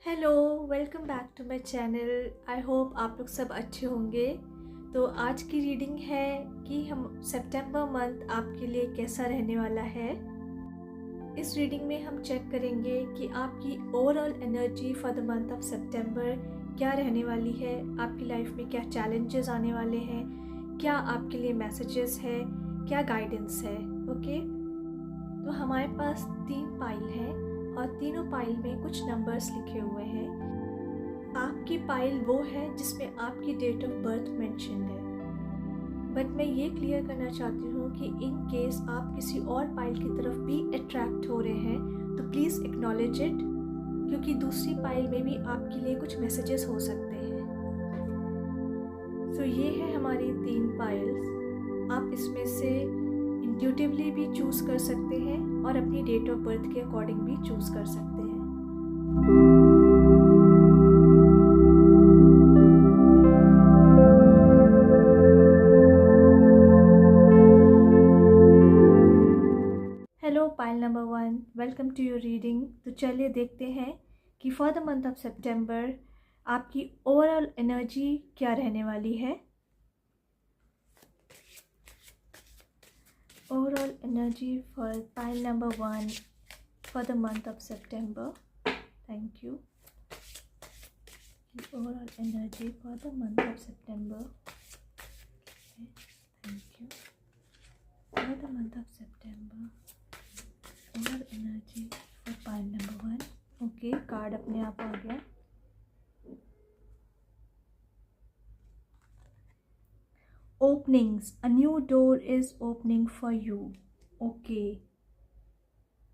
Hello, welcome back to my channel. I hope आप लोग सब अच्छे होंगे। तो आज की रीडिंग है कि हम सितंबर मंथ आपके लिए कैसा रहने वाला है। इस रीडिंग में हम चेक करेंगे कि आपकी overall energy for the month of सितंबर क्या रहने वाली है, आपकी लाइफ में क्या चैलेंजेस आने वाले हैं, क्या आपके लिए मैसेजेस है, क्या गाइडेंस है। ओके, तो हमारे पास 3 पाइल हैं और तीनों पाइल में कुछ नंबर्स लिखे हुए हैं। आपकी पाइल वो है जिसमें आपकी डेट ऑफ बर्थ मेंशन्ड है, बट मैं ये क्लियर करना चाहती हूँ कि इन केस आप किसी और पाइल की तरफ भी अट्रैक्ट हो रहे हैं तो प्लीज़ एक्नॉलेज इट, क्योंकि दूसरी पाइल में भी आपके लिए कुछ मैसेजेस हो सकते हैं। तो ये है हमारी 3 पाइल्स। आप इसमें से इंट्यूटिवली भी चूज़ कर सकते हैं और अपनी डेट ऑफ बर्थ के अकॉर्डिंग भी चूज़ कर सकते हैं। Hello pile number 1, welcome to your reading. तो चलिए देखते हैं कि for the month of September आपकी ओवरऑल एनर्जी क्या रहने वाली है। Overall energy for pile number 1 for the month of September. Thank you. Overall energy for the month of September. Thank you. For the month of September overall energy for pile number 1। Okay, card अपने आप आ गया। Openings, a new door is opening for you. Okay,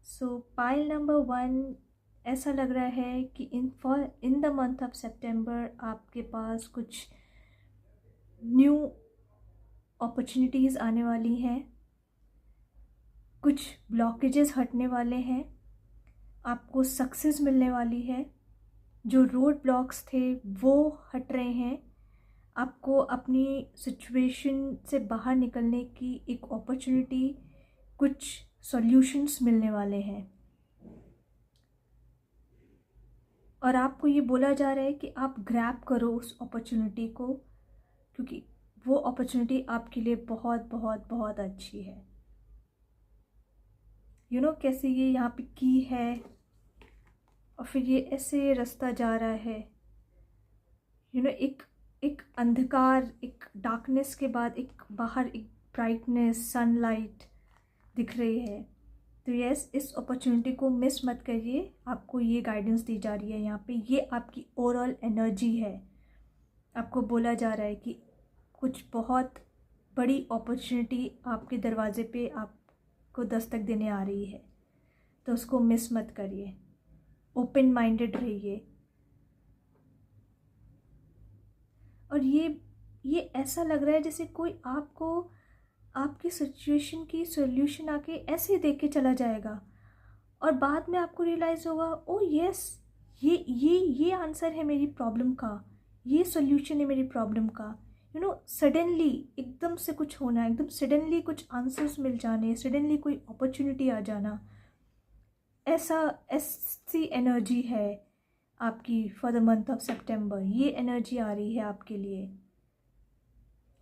so pile number 1, ऐसा लग रहा है कि in the month of September आपके पास कुछ न्यू अपॉर्चुनिटीज़ आने वाली हैं, कुछ ब्लॉकेजेस हटने वाले हैं, आपको सक्सेस मिलने वाली है, जो रोड ब्लॉक्स थे वो हट रहे हैं, आपको अपनी सिचुएशन से बाहर निकलने की एक अपॉर्चुनिटी, कुछ सॉल्यूशंस मिलने वाले हैं। और आपको ये बोला जा रहा है कि आप ग्रैब करो उस अपॉर्चुनिटी को, क्योंकि वो अपॉर्चुनिटी आपके लिए बहुत बहुत बहुत अच्छी है। कैसे ये यहाँ पे की है और फिर ये ऐसे रास्ता जा रहा है। एक अंधकार, एक डार्कनेस के बाद एक बाहर एक ब्राइटनेस, सनलाइट दिख रही है। तो यस, इस अपॉर्चुनिटी को मिस मत करिए। आपको ये गाइडेंस दी जा रही है यहाँ पे, ये आपकी ओवरऑल एनर्जी है। आपको बोला जा रहा है कि कुछ बहुत बड़ी अपॉर्चुनिटी आपके दरवाजे पे आपको दस्तक देने आ रही है, तो उसको मिस मत करिए। ओपन माइंडेड रहिए। और ये ऐसा लग रहा है जैसे कोई आपको आपकी सिचुएशन की सॉल्यूशन आके ऐसे ही देख के चला जाएगा और बाद में आपको रियलाइज़ होगा, ओ यस, ये आंसर है मेरी प्रॉब्लम का, ये सॉल्यूशन है मेरी प्रॉब्लम का। सडनली एकदम से कुछ होना, एकदम सडनली कुछ आंसर्स मिल जाने, सडनली कोई अपॉर्चुनिटी आ जाना, ऐसी एनर्जी है आपकी फॉर द मंथ ऑफ सितंबर। ये एनर्जी आ रही है आपके लिए।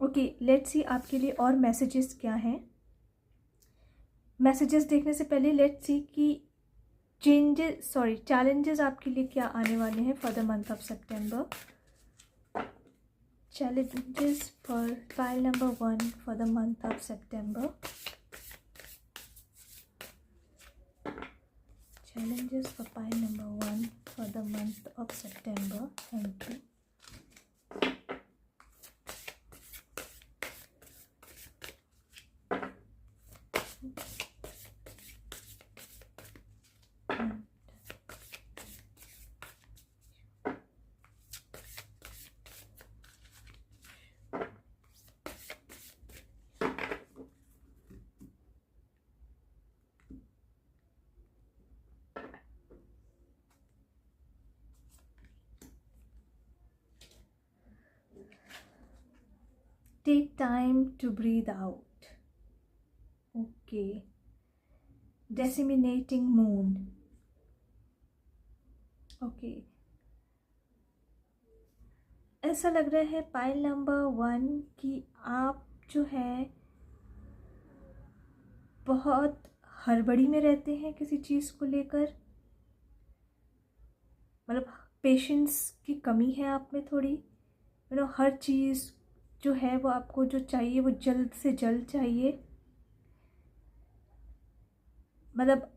ओके, लेट्स सी आपके लिए और मैसेजेस क्या हैं। मैसेजेस देखने से पहले लेट्स सी कि चैलेंजेस आपके लिए क्या आने वाले हैं for the month of September. Challenges for pile number 1 for the month of September. Challenges for pile number 1 for the month of September. Thank you. Take time to breathe out. Okay. Disseminating moon. Okay. ऐसा लग रहा है pile number 1 कि आप जो है बहुत हड़बड़ी में रहते हैं किसी चीज़ को लेकर, मतलब पेशेंस की कमी है आप में थोड़ी। हर चीज़ जो है वो आपको जो चाहिए वो जल्द से जल्द चाहिए। मतलब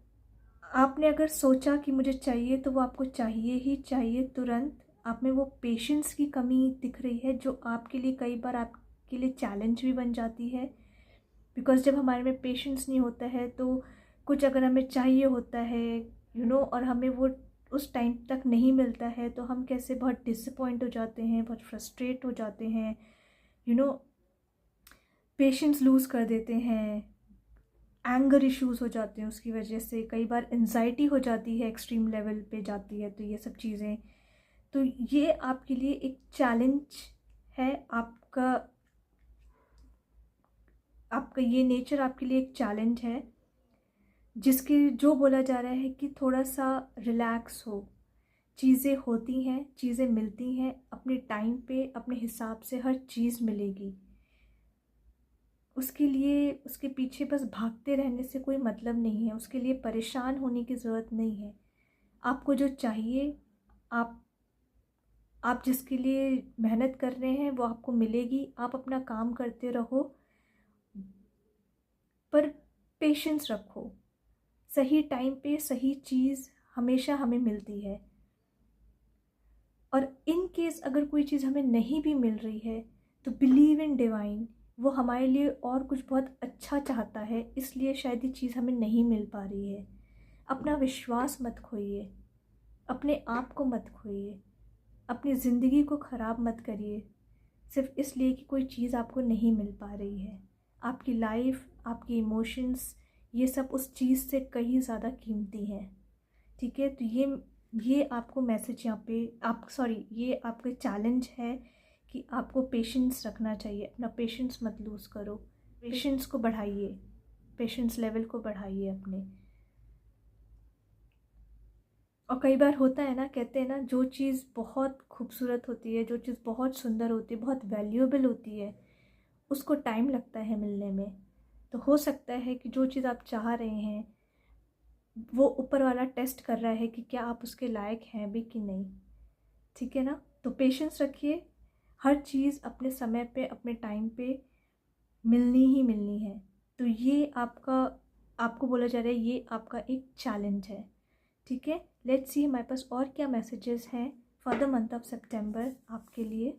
आपने अगर सोचा कि मुझे चाहिए तो वो आपको चाहिए ही चाहिए तुरंत। आप में वो पेशेंस की कमी दिख रही है जो आपके लिए कई बार आपके लिए चैलेंज भी बन जाती है। बिकॉज़ जब हमारे में पेशेंस नहीं होता है तो कुछ अगर हमें चाहिए होता है और हमें वो उस टाइम तक नहीं मिलता है तो हम कैसे बहुत डिसअपॉइंट हो जाते हैं, बहुत फ्रस्ट्रेट हो जाते हैं, पेशेंस लूज़ कर देते हैं, एंगर इश्यूज़ हो जाते हैं उसकी वजह से, कई बार एंजाइटी हो जाती है, एक्सट्रीम लेवल पे जाती है। तो ये सब चीज़ें, तो ये आपके लिए एक चैलेंज है। आपका ये नेचर आपके लिए एक चैलेंज है जिसके जो बोला जा रहा है कि थोड़ा सा रिलैक्स हो। चीज़ें होती हैं, चीज़ें मिलती हैं अपने टाइम पे, अपने हिसाब से हर चीज़ मिलेगी। उसके लिए उसके पीछे बस भागते रहने से कोई मतलब नहीं है, उसके लिए परेशान होने की ज़रूरत नहीं है। आपको जो चाहिए, आप जिसके लिए मेहनत कर रहे हैं वो आपको मिलेगी। आप अपना काम करते रहो पर पेशेंस रखो। सही टाइम पे सही चीज़ हमेशा हमें मिलती है। और इन केस अगर कोई चीज़ हमें नहीं भी मिल रही है तो बिलीव इन डिवाइन, वो हमारे लिए और कुछ बहुत अच्छा चाहता है, इसलिए शायद ये चीज़ हमें नहीं मिल पा रही है। अपना विश्वास मत खोइए, अपने आप को मत खोइए, अपनी ज़िंदगी को ख़राब मत करिए सिर्फ इसलिए कि कोई चीज़ आपको नहीं मिल पा रही है। आपकी लाइफ, आपके इमोशंस, ये सब उस चीज़ से कहीं ज़्यादा कीमती हैं। ठीक है, तो ये आपको मैसेज यहाँ पे ये आपका चैलेंज है कि आपको पेशेंस रखना चाहिए। अपना पेशेंस मत लूज़ करो, पेशेंस को बढ़ाइए, पेशेंस लेवल को बढ़ाइए अपने। और कई बार होता है ना, कहते हैं ना, जो चीज़ बहुत खूबसूरत होती है, जो चीज़ बहुत सुंदर होती है, बहुत वैल्यूएबल होती है, उसको टाइम लगता है मिलने में। तो हो सकता है कि जो चीज़ आप चाह रहे हैं वो ऊपर वाला टेस्ट कर रहा है कि क्या आप उसके लायक हैं भी कि नहीं। ठीक है ना, तो पेशेंस रखिए। हर चीज़ अपने समय पे, अपने टाइम पे मिलनी ही मिलनी है। तो ये आपको बोला जा रहा है, ये आपका एक चैलेंज है। ठीक है, लेट्स सी हमारे पास और क्या मैसेजेस हैं for the month of September आपके लिए।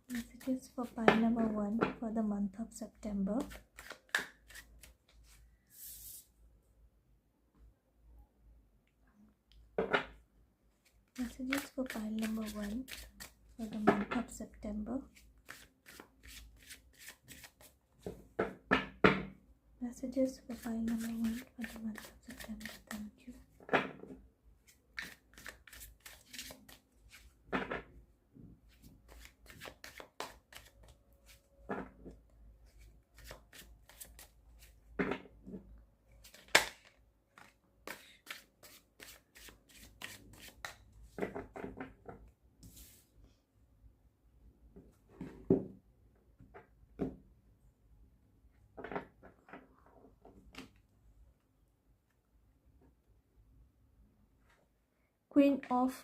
Messages for pile number 1 for the month of September. Messages for pile number 1 for the month of September. Messages for pile number 1 for the month of September. Thank you. Queen of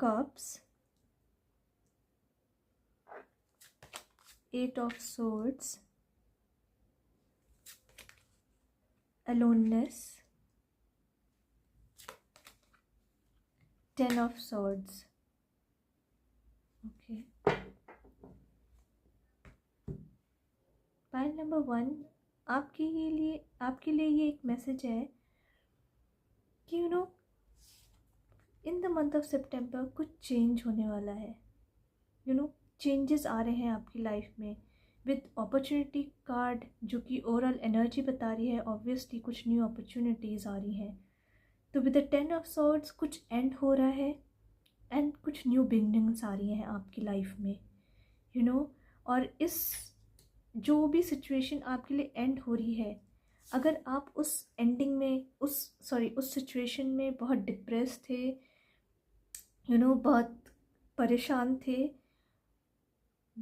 Cups, 8 of Swords, Aloneness, 10 of Swords. Okay. Pile number 1 आपके लिए ये एक message है कि in the month of सितंबर कुछ change होने वाला है। चेंजेस आ रहे हैं आपकी लाइफ में विद अपॉर्चुनिटी कार्ड, जो कि ओवरऑल एनर्जी बता रही है। ऑब्वियसली कुछ न्यू अपॉर्चुनिटीज़ आ रही हैं। तो विद द 10 ऑफ सॉर्ड्स कुछ एंड हो रहा है एंड कुछ न्यू बिगनिंग्स आ रही हैं आपकी लाइफ में। और इस जो भी सिचुएशन आपके लिए एंड हो रही है, अगर आप उस एंडिंग में उस सिचुएशन में बहुत डिप्रेस थे, बहुत परेशान थे,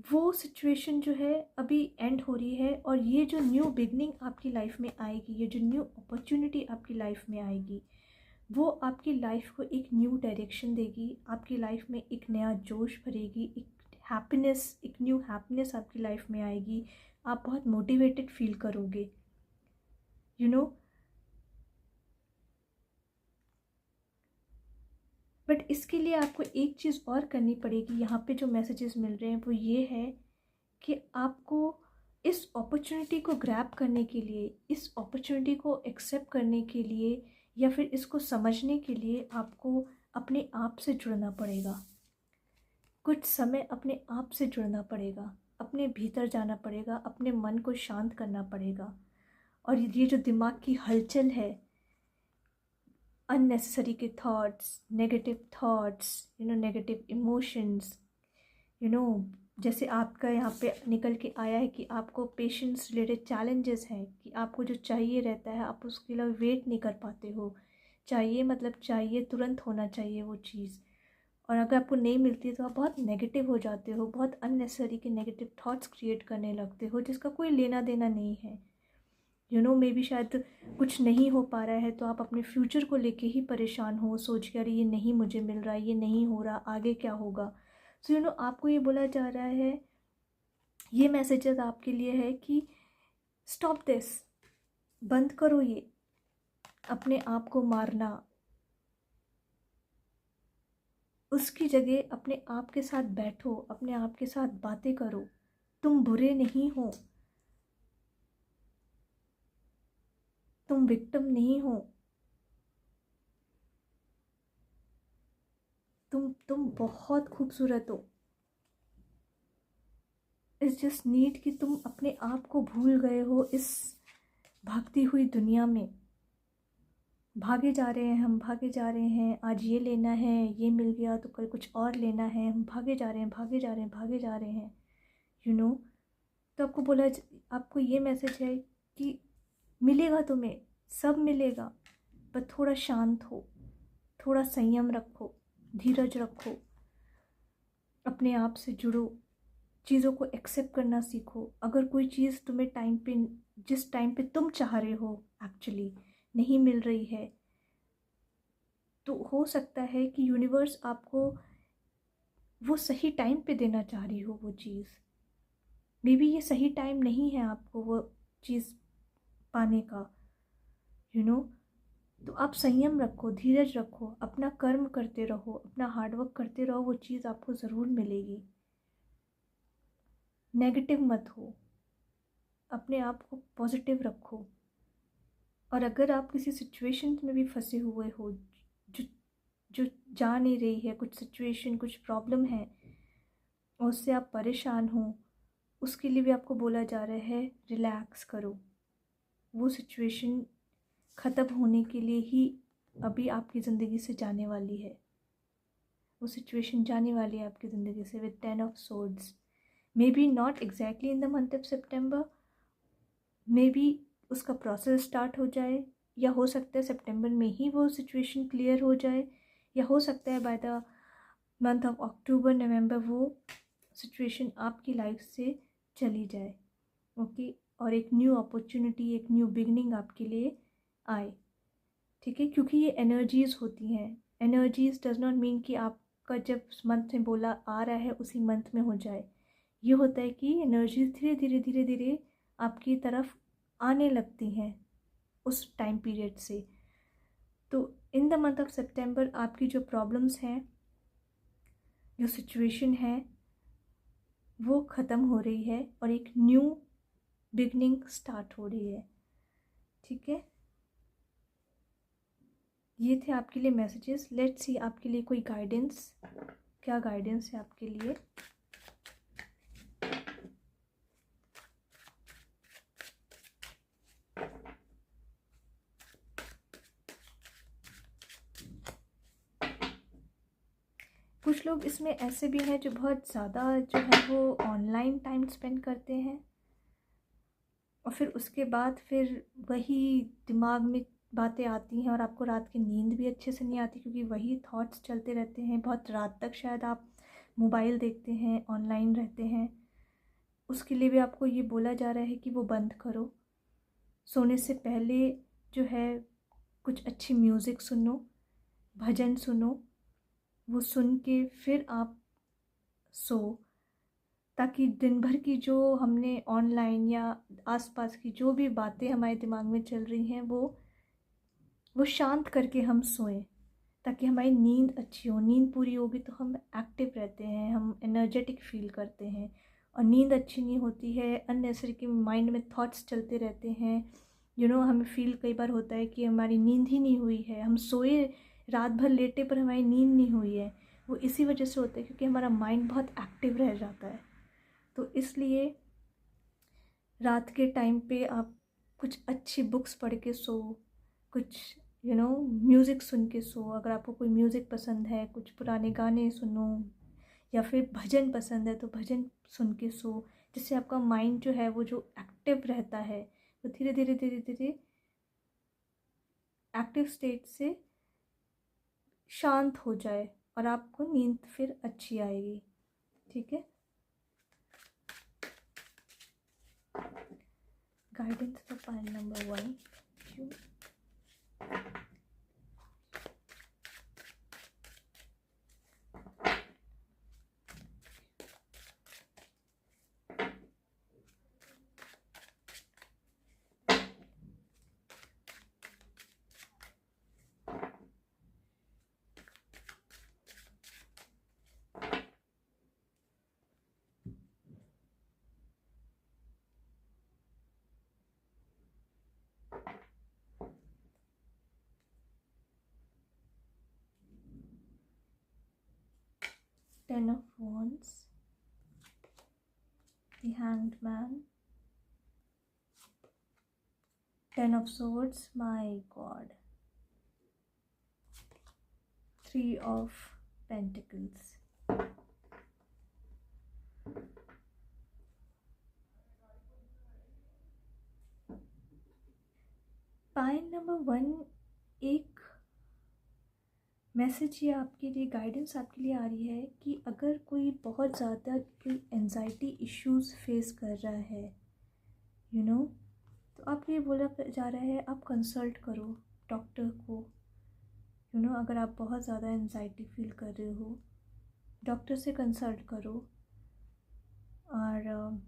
वो सिचुएशन जो है अभी एंड हो रही है, और ये जो न्यू बिगनिंग आपकी लाइफ में आएगी, ये जो न्यू अपॉर्चुनिटी आपकी लाइफ में आएगी, वो आपकी लाइफ को एक न्यू डायरेक्शन देगी, आपकी लाइफ में एक नया जोश भरेगी, एक न्यू हैप्पीनेस आपकी लाइफ में आएगी। आप बहुत मोटिवेटेड फील करोगे, बट इसके लिए आपको एक चीज़ और करनी पड़ेगी। यहाँ पे जो मैसेजेस मिल रहे हैं वो ये है कि आपको इस अपॉर्चुनिटी को ग्रैब करने के लिए, इस अपॉर्चुनिटी को एक्सेप्ट करने के लिए, या फिर इसको समझने के लिए आपको अपने आप से जुड़ना पड़ेगा। कुछ समय अपने आप से जुड़ना पड़ेगा, अपने भीतर जाना पड़ेगा, अपने मन को शांत करना पड़ेगा। और ये जो दिमाग की हलचल है, अननेसेसरी के थॉट्स, नेगेटिव इमोशंस, जैसे आपका यहाँ पे निकल के आया है कि आपको पेशेंस रिलेटेड चैलेंजेस हैं, कि आपको जो चाहिए रहता है आप उसके लिए वेट नहीं कर पाते हो। चाहिए मतलब चाहिए, तुरंत होना चाहिए वो चीज़, और अगर आपको नहीं मिलती है तो आप बहुत नेगेटिव हो जाते हो, बहुत अननेसेसरी के नेगेटिव थॉट्स क्रिएट करने लगते हो, जिसका कोई लेना देना नहीं है। मे बी शायद कुछ नहीं हो पा रहा है तो आप अपने फ्यूचर को लेके ही परेशान हो, सोच के अरे ये नहीं मुझे मिल रहा है, ये नहीं हो रहा, आगे क्या होगा। सो आपको ये बोला जा रहा है, ये मैसेजेस आपके लिए है कि स्टॉप दिस, बंद करो ये अपने आप को मारना। उसकी जगह अपने आप के साथ बैठो, अपने आप के साथ बातें करो। तुम बुरे नहीं हो, तुम विक्टिम नहीं हो, तुम बहुत खूबसूरत हो। इट्स जस्ट नीड कि तुम अपने आप को भूल गए हो इस भागती हुई दुनिया में। भागे जा रहे हैं हम, भागे जा रहे हैं, आज ये लेना है, ये मिल गया तो कल कुछ और लेना है, हम भागे जा रहे हैं, भागे जा रहे हैं, भागे जा रहे हैं, तो आपको ये मैसेज है कि मिलेगा तुम्हें, सब मिलेगा, पर थोड़ा शांत हो, थोड़ा संयम रखो, धीरज रखो, अपने आप से जुड़ो, चीज़ों को एक्सेप्ट करना सीखो। अगर कोई चीज़ तुम्हें जिस टाइम पे तुम चाह रहे हो एक्चुअली नहीं मिल रही है, तो हो सकता है कि यूनिवर्स आपको वो सही टाइम पे देना चाह रही हो वो चीज़। मे बी ये सही टाइम नहीं है आपको वो चीज़ पाने का, तो आप संयम रखो, धीरज रखो, अपना कर्म करते रहो, अपना हार्डवर्क करते रहो, वो चीज़ आपको ज़रूर मिलेगी। नेगेटिव मत हो, अपने आप को पॉजिटिव रखो। और अगर आप किसी सिचुएशन में भी फंसे हुए हो जो जो जा नहीं रही है, कुछ सिचुएशन, कुछ प्रॉब्लम है और उससे आप परेशान हो, उसके लिए भी आपको बोला जा रहा है रिलैक्स करो। वो सिचुएशन ख़त्म होने के लिए ही अभी आपकी ज़िंदगी से जाने वाली है, वो सिचुएशन जाने वाली है आपकी ज़िंदगी से with 10 of swords. May be not exactly in the month of September, may be उसका प्रोसेस स्टार्ट हो जाए, या हो सकता है सितंबर में ही वो सिचुएशन क्लियर हो जाए, या हो सकता है बाय द मंथ ऑफ अक्टूबर नवंबर वो सिचुएशन आपकी लाइफ से चली जाए। ओके, और एक न्यू अपॉर्चुनिटी, एक न्यू बिगनिंग आपके लिए आए। ठीक है, क्योंकि ये एनर्जीज़ होती हैं। एनर्जीज़ डज नॉट मीन कि आपका जब मंथ में बोला आ रहा है उसी मंथ में हो जाए। ये होता है कि एनर्जीज धीरे धीरे धीरे धीरे आपकी तरफ आने लगती हैं उस टाइम पीरियड से। तो in the month of September आपकी जो प्रॉब्लम्स हैं, जो सिचुएशन है, वो ख़त्म हो रही है और एक न्यू बिगनिंग स्टार्ट हो रही है। ठीक है, ये थे आपके लिए मैसेजेस। लेट्स सी आपके लिए कोई गाइडेंस, क्या गाइडेंस है आपके लिए। कुछ लोग इसमें ऐसे भी हैं जो बहुत ज़्यादा जो है वो ऑनलाइन टाइम स्पेंड करते हैं, और फिर उसके बाद फिर वही दिमाग में बातें आती हैं और आपको रात की नींद भी अच्छे से नहीं आती, क्योंकि वही थॉट्स चलते रहते हैं। बहुत रात तक शायद आप मोबाइल देखते हैं, ऑनलाइन रहते हैं। उसके लिए भी आपको ये बोला जा रहा है कि वो बंद करो। सोने से पहले जो है कुछ अच्छी म्यूज़िक सुनो, भजन सुनो, वो सुन के फिर आप सो, ताकि दिन भर की जो हमने ऑनलाइन या आसपास की जो भी बातें हमारे दिमाग में चल रही हैं वो शांत करके हम सोएं, ताकि हमारी नींद अच्छी हो। नींद पूरी होगी तो हम एक्टिव रहते हैं, हम एनर्जेटिक फील करते हैं। और नींद अच्छी नहीं होती है, अननेसेसरी कि माइंड में थॉट्स चलते रहते हैं। हमें फील कई बार होता है कि हमारी नींद ही नहीं हुई है, हम सोए रात भर लेटे पर हमारी नींद नहीं हुई है। वो इसी वजह से होता है क्योंकि हमारा माइंड बहुत एक्टिव रह जाता है। तो इसलिए रात के टाइम पे आप कुछ अच्छी बुक्स पढ़ के सो, कुछ म्यूज़िक सुन के सो। अगर आपको कोई म्यूज़िक पसंद है, कुछ पुराने गाने सुनो, या फिर भजन पसंद है तो भजन सुन के सो, जिससे आपका माइंड जो है वो जो एक्टिव रहता है वो धीरे धीरे धीरे धीरे एक्टिव स्टेट से शांत हो जाए और आपको नींद फिर अच्छी आएगी। ठीक है। Guidance for pile number 1। Ten of Wands, the Hanged Man, Ten of Swords, my God, Three of Pentacles. Pile number 1 एक मैसेज ये आपके लिए, गाइडेंस आपके लिए आ रही है कि अगर कोई बहुत ज़्यादा कोई एंजाइटी इश्यूज़ फेस कर रहा है तो आपको ये बोला जा रहा है आप कंसल्ट करो डॉक्टर को। अगर आप बहुत ज़्यादा एंजाइटी फील कर रहे हो, डॉक्टर से कंसल्ट करो। और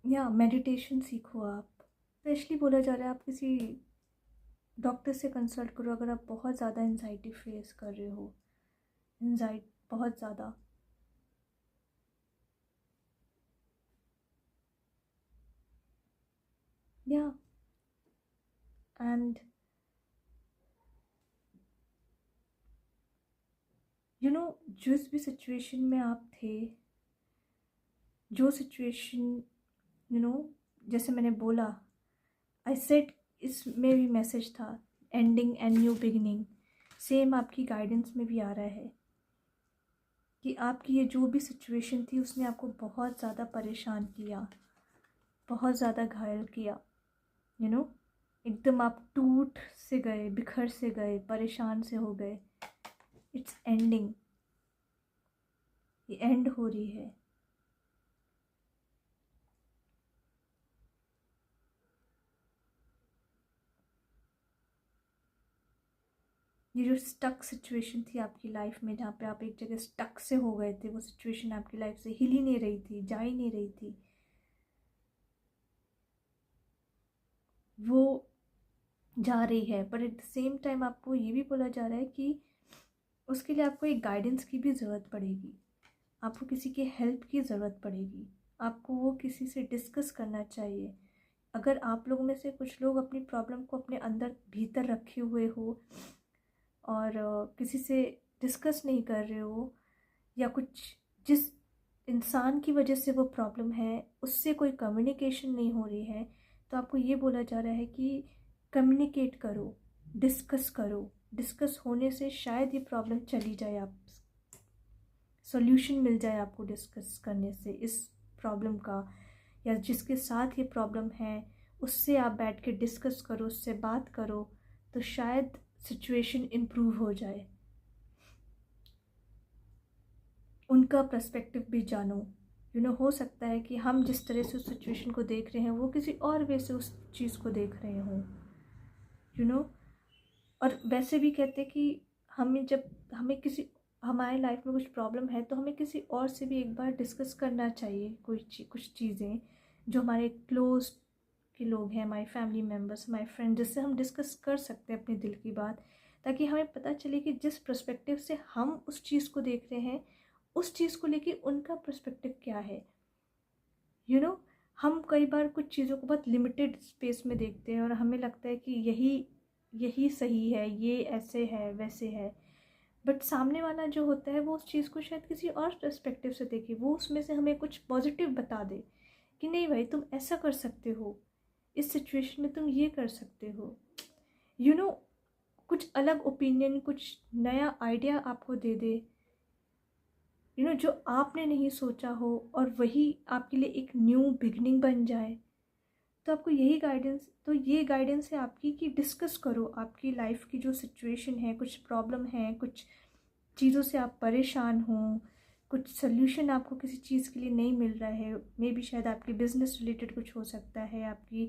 या मेडिटेशन सीखो आप। स्पेशली बोला जा रहा है आप किसी डॉक्टर से कंसल्ट करो अगर आप बहुत ज़्यादा एंजाइटी फेस कर रहे हो, बहुत ज़्यादा। या एंड जिस भी सिचुएशन में आप थे, जो सिचुएशन जैसे मैंने बोला, आई सेड इसमें भी मैसेज था ending and new beginning. Same आपकी गाइडेंस में भी आ रहा है कि आपकी ये जो भी सिचुएशन थी उसने आपको बहुत ज़्यादा परेशान किया, बहुत ज़्यादा घायल किया। एकदम आप टूट से गए, बिखर से गए, परेशान से हो गए। इट्स एंडिंग, ये एंड हो रही है। ये जो स्टक सिचुएशन थी आपकी लाइफ में, जहाँ पे आप एक जगह स्टक से हो गए थे, वो सिचुएशन आपकी लाइफ से हिल ही नहीं रही थी, जा ही नहीं रही थी, वो जा रही है। पर एट द सेम टाइम आपको ये भी बोला जा रहा है कि उसके लिए आपको एक गाइडेंस की भी ज़रूरत पड़ेगी, आपको किसी की हेल्प की ज़रूरत पड़ेगी, आपको वो किसी से डिस्कस करना चाहिए। अगर आप लोगों में से कुछ लोग अपनी प्रॉब्लम को अपने अंदर भीतर रखे हुए हो और किसी से डिस्कस नहीं कर रहे हो, या कुछ जिस इंसान की वजह से वो प्रॉब्लम है उससे कोई कम्युनिकेशन नहीं हो रही है, तो आपको ये बोला जा रहा है कि कम्युनिकेट करो, डिस्कस करो। डिस्कस होने से शायद ये प्रॉब्लम चली जाए, आप सॉल्यूशन मिल जाए आपको डिस्कस करने से इस प्रॉब्लम का, या जिसके साथ ये प्रॉब्लम है उससे आप बैठ के डिस्कस करो, उससे बात करो, तो शायद सिचुएशन इम्प्रूव हो जाए। उनका पर्सपेक्टिव भी जानो। हो सकता है कि हम जिस तरह से उस सिचुएशन को देख रहे हैं वो किसी और वे से उस चीज़ को देख रहे हों। और वैसे भी कहते हैं कि हमारे लाइफ में कुछ प्रॉब्लम है तो हमें किसी और से भी एक बार डिस्कस करना चाहिए कुछ चीज़ें जो हमारे क्लोज के लोग हैं, हमारे फैमिली मेम्बर्स, हमारे फ्रेंड, जिससे हम डिस्कस कर सकते हैं अपने दिल की बात, ताकि हमें पता चले कि जिस पर्सपेक्टिव से हम उस चीज़ को देख रहे हैं उस चीज़ को लेके उनका पर्सपेक्टिव क्या है। हम कई बार कुछ चीज़ों को बहुत लिमिटेड स्पेस में देखते हैं और हमें लगता है कि यही सही है, ये ऐसे है वैसे है, बट सामने वाला जो होता है वो उस चीज़ को शायद किसी और पर्सपेक्टिव से देखे, वो उसमें से हमें कुछ पॉजिटिव बता दे कि नहीं भाई तुम ऐसा कर सकते हो, इस सिचुएशन में तुम ये कर सकते हो। कुछ अलग ओपिनियन, कुछ नया आइडिया आपको दे दे, जो आपने नहीं सोचा हो, और वही आपके लिए एक न्यू बिगनिंग बन जाए। तो आपको ये गाइडेंस है आपकी कि डिस्कस करो आपकी लाइफ की जो सिचुएशन है, कुछ प्रॉब्लम है, कुछ चीज़ों से आप परेशान हो, कुछ सोल्यूशन आपको किसी चीज़ के लिए नहीं मिल रहा है, मे बी शायद आपकी बिजनेस रिलेटेड कुछ हो सकता है, आपकी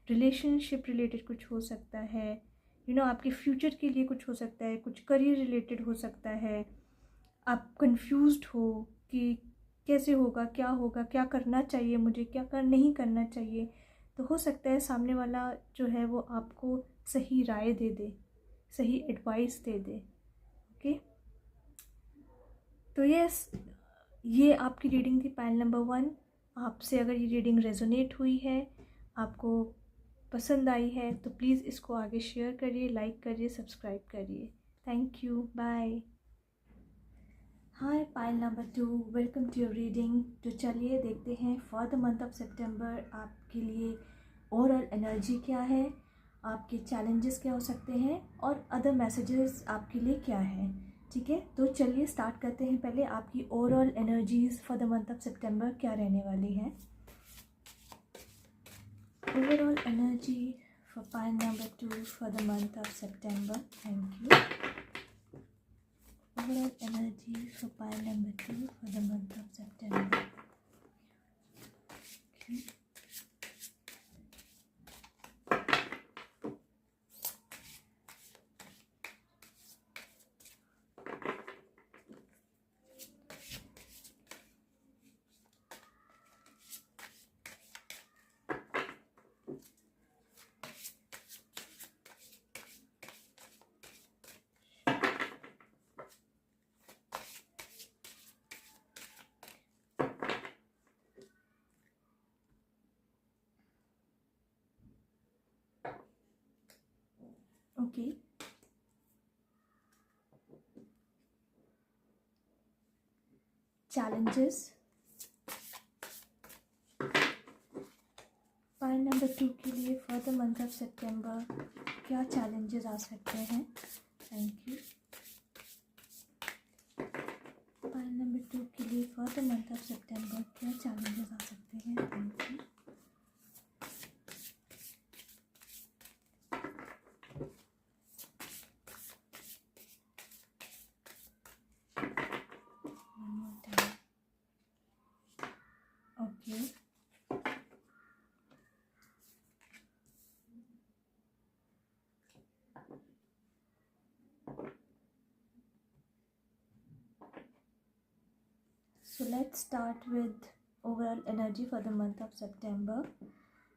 रिलेशनशिप रिलेटेड कुछ हो सकता है, आपके फ्यूचर के लिए कुछ हो सकता है, कुछ करियर रिलेटेड हो सकता है। आप कंफ्यूज्ड हो कि कैसे होगा, क्या करना चाहिए मुझे, नहीं करना चाहिए, तो हो सकता है सामने वाला जो है वो आपको सही राय दे दे, सही एडवाइस दे दे। ओके, तो ये आपकी रीडिंग थी पाइल नंबर 1। आपसे अगर ये रीडिंग रेजोनेट हुई है, आपको पसंद आई है, तो प्लीज़ इसको आगे शेयर करिए, लाइक करिए, सब्सक्राइब करिए। Thank you, bye. Hi pile number 2, welcome to your reading. तो चलिए देखते हैं for the month of September आपके लिए ओवरऑल एनर्जी क्या है, आपके चैलेंजेस क्या हो सकते हैं, और अदर मैसेजेस आपके लिए क्या है। ठीक है, तो चलिए स्टार्ट करते हैं। पहले आपकी overall energies for the month of सितंबर क्या रहने वाली है। Overall energy for pile number 2 for the month of September. Thank you. Overall energy for pile number 2 for the month of September. Okay. Okay. Challenges. Pile number 2 के लिए for the month of सितंबर क्या challenges आ सकते हैं। Thank you. Pile number 2 के लिए for the month of सितंबर क्या challenges आ सकते हैं। Thank you. Okay, so let's start with overall energy for the month of September.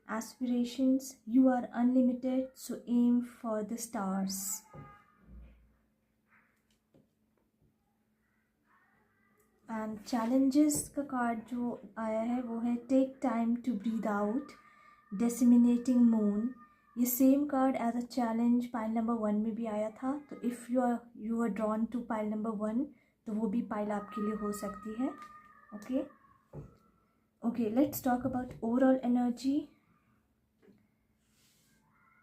Aspirations, you are unlimited, so aim for the stars. And challenges का card जो आया है वो है take time to breathe out, disseminating moon. ये same card as a challenge pile number 1 में भी आया था, तो if you are drawn to pile number 1 तो वो भी पाइल आपके लिए हो सकती है। Okay, let's talk about overall energy.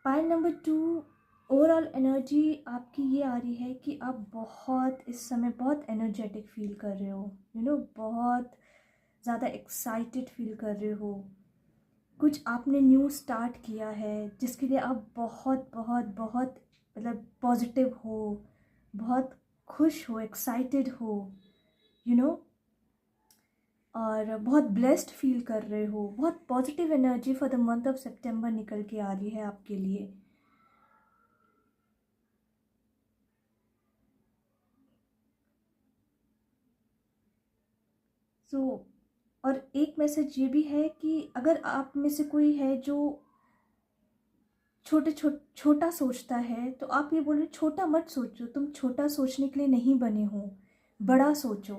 Pile number 2, overall energy आपकी ये आ रही है कि आप इस समय बहुत एनर्जेटिक फील कर रहे हो, बहुत ज़्यादा एक्साइटेड फील कर रहे हो, कुछ आपने न्यू स्टार्ट किया है जिसके लिए आप बहुत बहुत बहुत मतलब पॉजिटिव हो, बहुत खुश हो, एक्साइटेड हो, यू नो, और बहुत ब्लेस्ड फील कर रहे हो। बहुत positive energy for the month of सितंबर निकल के आ रही है आपके लिए। और एक मैसेज ये भी है कि अगर आप में से कोई है जो छोटा सोचता है, तो आप ये बोल रहे छोटा मत सोचो, तुम छोटा सोचने के लिए नहीं बने हो, बड़ा सोचो।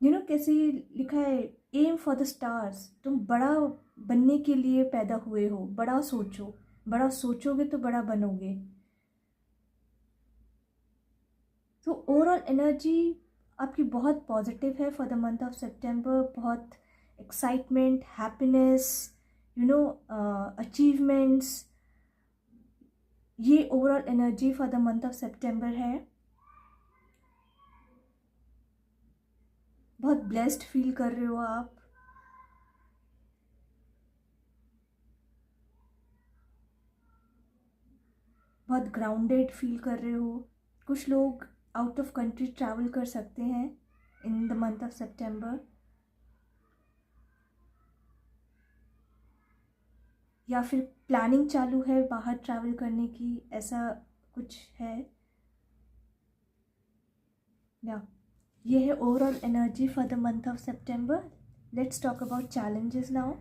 कैसे लिखा है, एम फॉर द स्टार्स, तुम बड़ा बनने के लिए पैदा हुए हो, बड़ा सोचो, बड़ा सोचोगे तो बड़ा बनोगे। तो ओवरऑल एनर्जी आपकी बहुत पॉजिटिव है फॉर द मंथ ऑफ सितंबर। बहुत एक्साइटमेंट, हैप्पीनेस, अचीवमेंट्स, ये overall energy for the month of सितंबर है। बहुत ब्लेस्ड फील कर रहे हो आप। बहुत ग्राउंडेड फील कर रहे हो। कुछ लोग आउट ऑफ कंट्री ट्रैवल कर सकते हैं इन द मंथ ऑफ सितंबर, या फिर प्लानिंग चालू है बाहर ट्रैवल करने की, ऐसा कुछ है या ये है overall energy for the month of September. Let's talk about challenges now.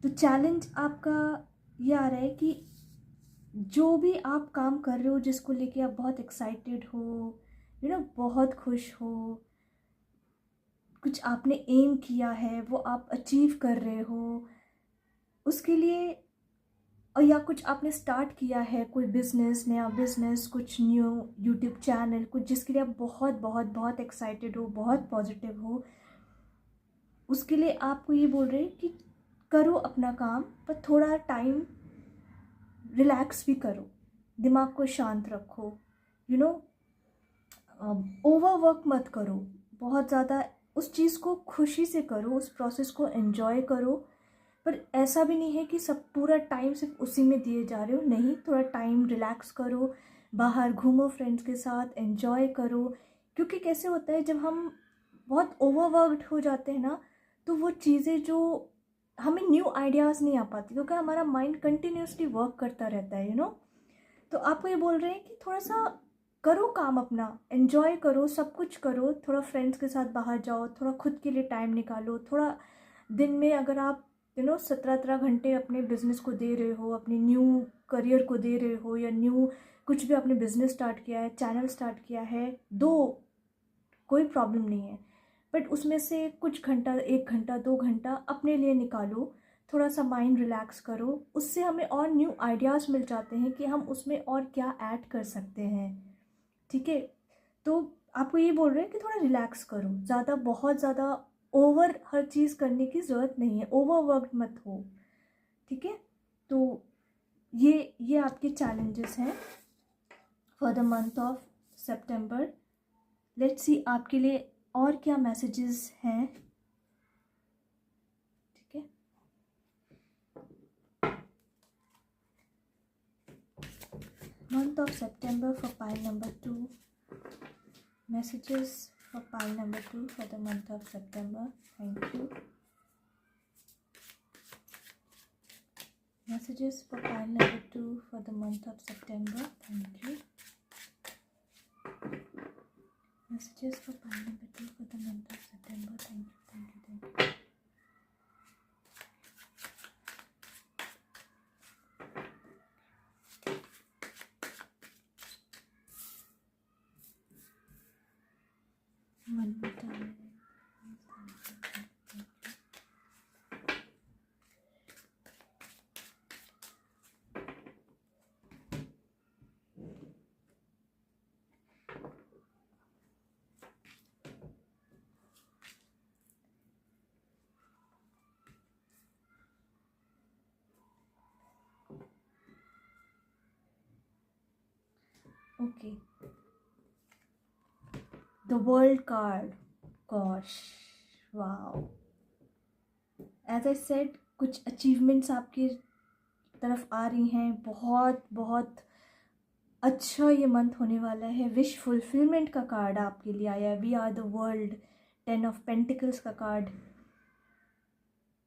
तो चैलेंज आपका ये आ रहा है कि जो भी आप काम कर रहे हो, जिसको लेके आप बहुत एक्साइटेड हो, बहुत खुश हो, कुछ आपने एम किया है वो आप अचीव कर रहे हो, उसके लिए, और या कुछ आपने स्टार्ट किया है, कोई बिजनेस, नया बिजनेस, कुछ न्यू यूट्यूब चैनल, कुछ जिसके लिए आप बहुत बहुत बहुत एक्साइटेड हो, बहुत पॉजिटिव हो, उसके लिए आपको ये बोल रहे हैं कि करो अपना काम, पर थोड़ा टाइम रिलैक्स भी करो, दिमाग को शांत रखो, ओवर वर्क मत करो बहुत ज़्यादा, उस चीज़ को खुशी से करो, उस प्रोसेस को एंजॉय करो। पर ऐसा भी नहीं है कि सब पूरा टाइम सिर्फ उसी में दिए जा रहे हो, नहीं, थोड़ा टाइम रिलैक्स करो, बाहर घूमो, फ्रेंड्स के साथ एंजॉय करो। क्योंकि कैसे होता है, जब हम बहुत ओवरवर्कड हो जाते हैं ना, तो वो चीज़ें जो हमें न्यू आइडियाज़ नहीं आ पाती, क्योंकि हमारा माइंड कंटिन्यूसली वर्क करता रहता है, तो आपको ये बोल रहे हैं कि थोड़ा सा करो काम अपना, एंजॉय करो, सब कुछ करो, थोड़ा फ्रेंड्स के साथ बाहर जाओ, थोड़ा खुद के लिए टाइम निकालो, थोड़ा दिन में अगर आप 17 घंटे अपने बिजनेस को दे रहे हो, अपने न्यू करियर को दे रहे हो, या न्यू कुछ भी आपने बिजनेस स्टार्ट किया है, चैनल स्टार्ट किया है, दो, कोई प्रॉब्लम नहीं है, बट उसमें से कुछ घंटा, 1 घंटा 2 घंटा अपने लिए निकालो, थोड़ा सा माइंड रिलैक्स करो। उससे हमें और न्यू आइडियाज़ मिल जाते हैं कि हम उसमें और क्या ऐड कर सकते हैं। ठीक है, तो आपको ये बोल रहे हैं कि थोड़ा रिलैक्स करो, ज़्यादा, बहुत ज़्यादा ओवर हर चीज़ करने की ज़रूरत नहीं है, ओवरवर्क मत हो। ठीक है, तो ये आपके चैलेंजेस हैं for the month of September. Let's see आपके लिए और क्या मैसेजेस हैं। ठीक है, month of September for pile number 2. Messages for pile number 2 for the month of September. Thank you. Messages for pile number 2 for the month of September. Thank you. Messages for pile number 2 for the month of September. Thank you. Thank you. Thank you. One more time. Okay. The World card. Gosh. Wow. As I said, कुछ achievements आपकी तरफ आ रही हैं। बहुत बहुत अच्छा ये month होने वाला है। विश फुलफिलमेंट का कार्ड आपके लिए आया है। We are the world, 10 of pentacles का कार्ड,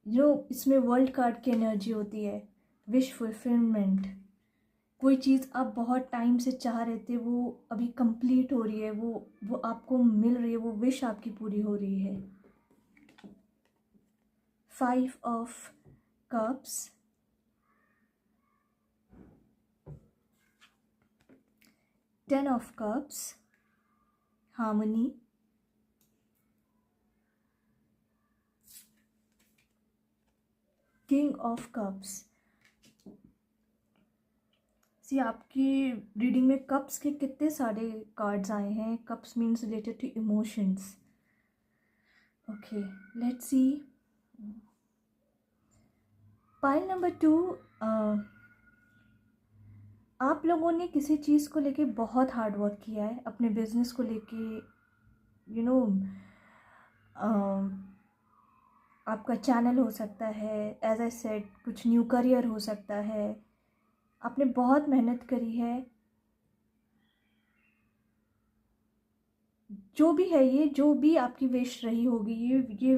जो इसमें वर्ल्ड कार्ड की एनर्जी होती है। विश फुलफिलमेंट, कोई चीज़ आप बहुत टाइम से चाह रहे थे, वो अभी कंप्लीट हो रही है, वो आपको मिल रही है, वो विश आपकी पूरी हो रही है। 5 of cups, 10 of cups, harmony, king of cups. See आपकी रीडिंग में कप्स के कितने सारे कार्ड्स आए हैं। Cups means related to emotions. Okay, let's see pile number 2। आप लोगों ने किसी चीज़ को लेके बहुत हार्ड वर्क किया है, अपने बिजनेस को लेके, यू नो, आपका चैनल हो सकता है, एज आई सेड कुछ न्यू करियर हो सकता है। आपने बहुत मेहनत करी है, जो भी है ये, जो भी आपकी विश रही होगी ये,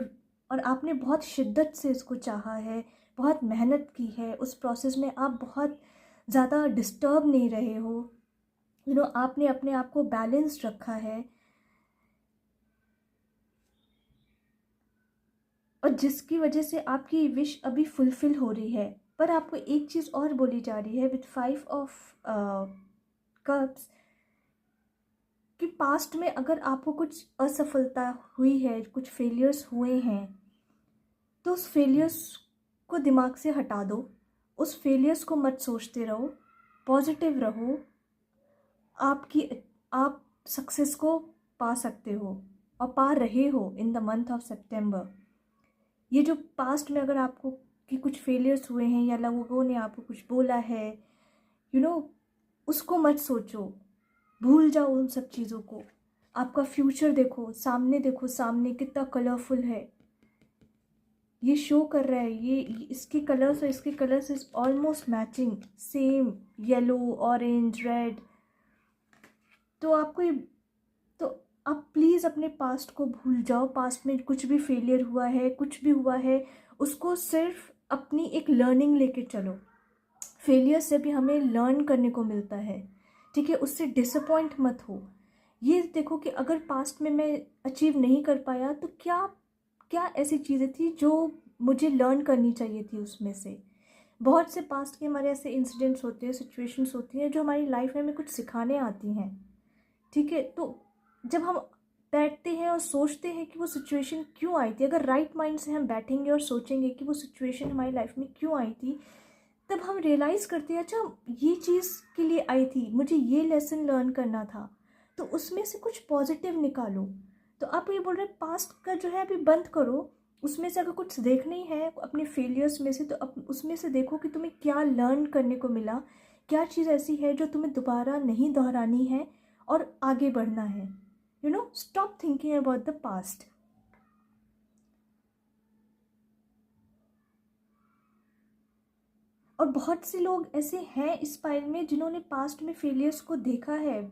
और आपने बहुत शिद्दत से इसको चाहा है, बहुत मेहनत की है। उस प्रोसेस में आप बहुत ज़्यादा डिस्टर्ब नहीं रहे हो, आपने अपने आप को बैलेंस्ड रखा है, और जिसकी वजह से आपकी विश अभी फुलफिल हो रही है। पर आपको एक चीज़ और बोली जा रही है विथ 5 ऑफ कप्स, कि पास्ट में अगर आपको कुछ असफलता हुई है, कुछ फेलियर्स हुए हैं, तो उस फेलियर्स को दिमाग से हटा दो। उस फेलियर्स को मत सोचते रहो, पॉजिटिव रहो। आप सक्सेस को पा सकते हो और पा रहे हो इन द मंथ ऑफ सितंबर। ये जो पास्ट में अगर आपको कि कुछ फेलियर्स हुए हैं या लोगों ने आपको कुछ बोला है, उसको मत सोचो, भूल जाओ उन सब चीज़ों को। आपका फ्यूचर देखो, सामने कितना कलरफुल है। ये शो कर रहा है, ये इसके कलर्स और इसके colours is almost matching, same, yellow, orange, red. तो आप प्लीज़ अपने पास्ट को भूल जाओ। पास्ट में कुछ भी फेलियर हुआ है, कुछ भी हुआ है, उसको सिर्फ अपनी एक लर्निंग लेके चलो। फेलियर से भी हमें लर्न करने को मिलता है, ठीक है। उससे डिसअपॉइंट मत हो। ये देखो कि अगर पास्ट में मैं अचीव नहीं कर पाया, तो क्या क्या ऐसी चीज़ें थी जो मुझे लर्न करनी चाहिए थी उसमें से। बहुत से पास्ट के हमारे ऐसे इंसिडेंट्स होते हैं, सिचुएशंस होती हैं जो हमारी लाइफ में हमें कुछ सिखाने आती हैं, ठीक है। तो जब हम बैठते हैं और सोचते हैं कि वो सिचुएशन क्यों आई थी, अगर राइट माइंड से हम बैठेंगे और सोचेंगे कि वो सिचुएशन हमारी लाइफ में क्यों आई थी, तब हम रियलाइज़ करते हैं अच्छा ये चीज़ के लिए आई थी, मुझे ये लेसन लर्न करना था, तो उसमें से कुछ पॉजिटिव निकालो। तो आप ये बोल रहे हैं पास्ट का जो है अभी बंद करो, उसमें से अगर कुछ देखना ही है अपने फेलियर्स में से, तो उसमें से देखो कि तुम्हें क्या लर्न करने को मिला, क्या चीज़ ऐसी है जो तुम्हें दोबारा नहीं दोहरानी है और आगे बढ़ना है। Stop thinking about the past. और बहुत से लोग ऐसे हैं इस पाइल में जिन्होंने पास्ट में फेलियर्स को देखा है,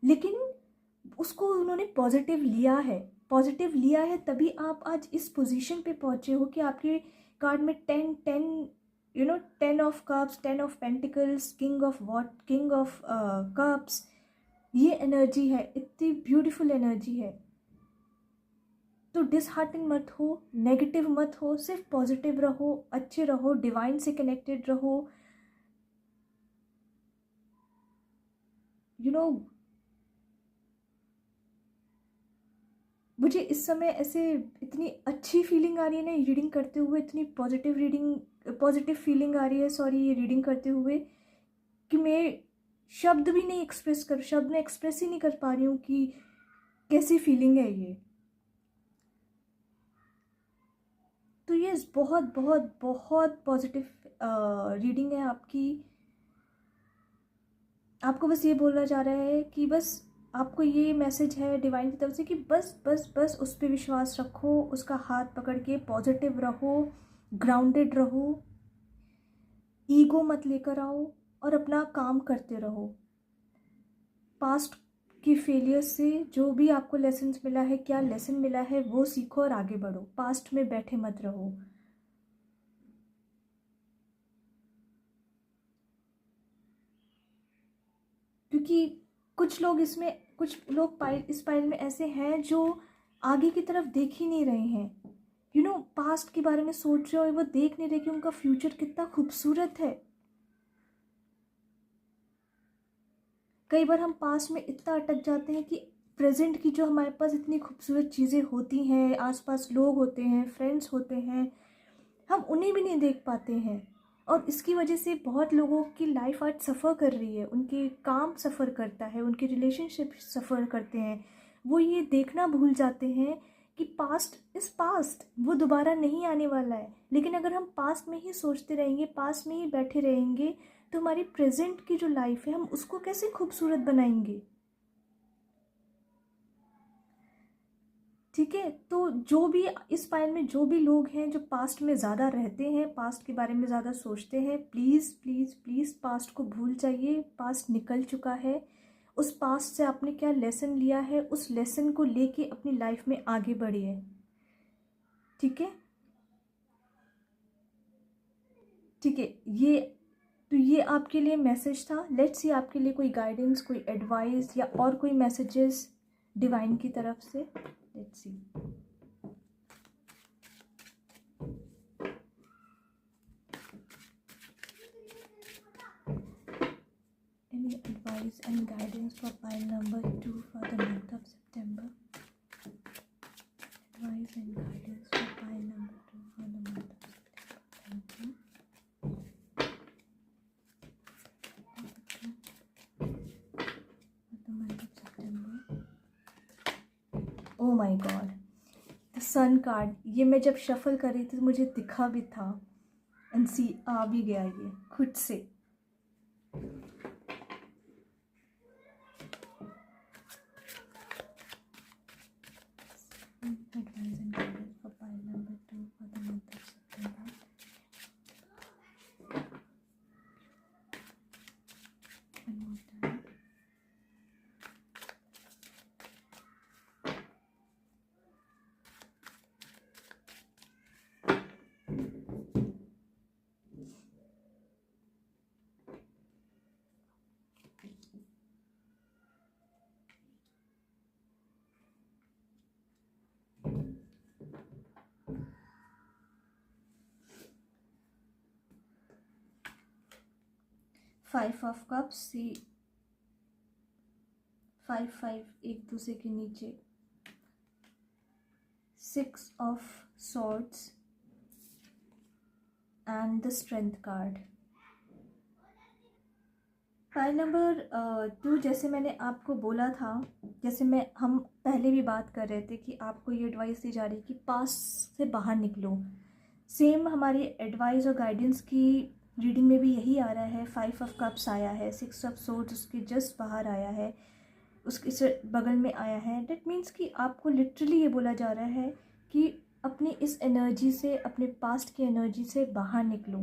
लेकिन उसको उन्होंने पॉजिटिव लिया है, तभी आप आज इस पोजीशन पे पहुंचे हो कि आपके कार्ड में 10 of cups, 10 of pentacles, king of cups, ये एनर्जी है, इतनी ब्यूटीफुल एनर्जी है। तो डिसहार्टन मत हो, नेगेटिव मत हो, सिर्फ पॉजिटिव रहो, अच्छे रहो, डिवाइन से कनेक्टेड रहो। मुझे इस समय ऐसे इतनी अच्छी फीलिंग आ रही है ना रीडिंग करते हुए, इतनी पॉजिटिव फीलिंग आ रही है, ये रीडिंग करते हुए, कि मैं शब्द में एक्सप्रेस ही नहीं कर पा रही हूँ कि कैसी फीलिंग है ये। तो ये बहुत बहुत बहुत पॉजिटिव रीडिंग है आपकी। आपको बस ये बोलना चाह रहा है कि बस आपको ये मैसेज है डिवाइन की तरफ से कि बस बस बस उस पर विश्वास रखो, उसका हाथ पकड़ के पॉजिटिव रहो, ग्राउंडेड रहो, ईगो मत लेकर आओ और अपना काम करते रहो। पास्ट की फेलियर से जो भी आपको लेसन्स मिला है, क्या लेसन मिला है, वो सीखो और आगे बढ़ो। पास्ट में बैठे मत रहो। क्योंकि कुछ लोग इस पाइल में ऐसे हैं जो आगे की तरफ देख ही नहीं रहे हैं। पास्ट के बारे में सोच रहे हो, वो देख नहीं रहे कि उनका फ्यूचर कितना खूबसूरत है। कई बार हम पास्ट में इतना अटक जाते हैं कि प्रेजेंट की जो हमारे पास इतनी खूबसूरत चीज़ें होती हैं, आसपास लोग होते हैं, फ्रेंड्स होते हैं, हम उन्हें भी नहीं देख पाते हैं। और इसकी वजह से बहुत लोगों की लाइफ आज सफ़र कर रही है, उनके काम सफ़र करता है, उनके रिलेशनशिप सफ़र करते हैं। वो ये देखना भूल जाते हैं कि पास्ट इज़ पास्ट, वो दोबारा नहीं आने वाला है। लेकिन अगर हम पास्ट में ही सोचते रहेंगे, पास्ट में ही बैठे रहेंगे, तो हमारी प्रेजेंट की जो लाइफ है हम उसको कैसे खूबसूरत बनाएंगे। ठीक है, तो जो भी इस पाइल में जो भी लोग हैं जो पास्ट में ज़्यादा रहते हैं, पास्ट के बारे में ज़्यादा सोचते हैं, प्लीज़ प्लीज़ प्लीज़ पास्ट को भूल जाइए। पास्ट निकल चुका है। उस पास्ट से आपने क्या लेसन लिया है, उस लेसन को लेके अपनी लाइफ में आगे बढ़िए। ठीक है, ठीक है। ये आपके लिए मैसेज था। लेट्स सी आपके लिए कोई गाइडेंस, कोई एडवाइस या और कोई मैसेजेस डिवाइन की तरफ से। Let's see. Any advice and guidance for pile number 2 for the month of September? Advice and guidance for pile number 2 for the month of September. Thank you. For the month of September. Oh my God. The Sun card. ये मैं जब shuffle कर रही थी तो मुझे दिखा भी था। एंड सी आ भी गया ये खुद से। Advice and guidance for pile number 2 for the month of September. One more time. Five of cups, see 5 एक दूसरे के नीचे। 6 of swords and the strength card. Pile number 2, जैसे मैंने आपको बोला था, जैसे हम पहले भी बात कर रहे थे कि आपको ये एडवाइस दी जा रही है कि पास्ट से बाहर निकलो। सेम हमारी एडवाइस और गाइडेंस की रीडिंग में भी यही आ रहा है। 5 ऑफ कप्स आया है, 6 ऑफ सोर्ड्स उसके जस्ट बाहर आया है, उसके बगल में आया है। दैट मीन्स कि आपको लिटरली ये बोला जा रहा है कि अपनी इस एनर्जी से, अपने पास्ट की एनर्जी से बाहर निकलो।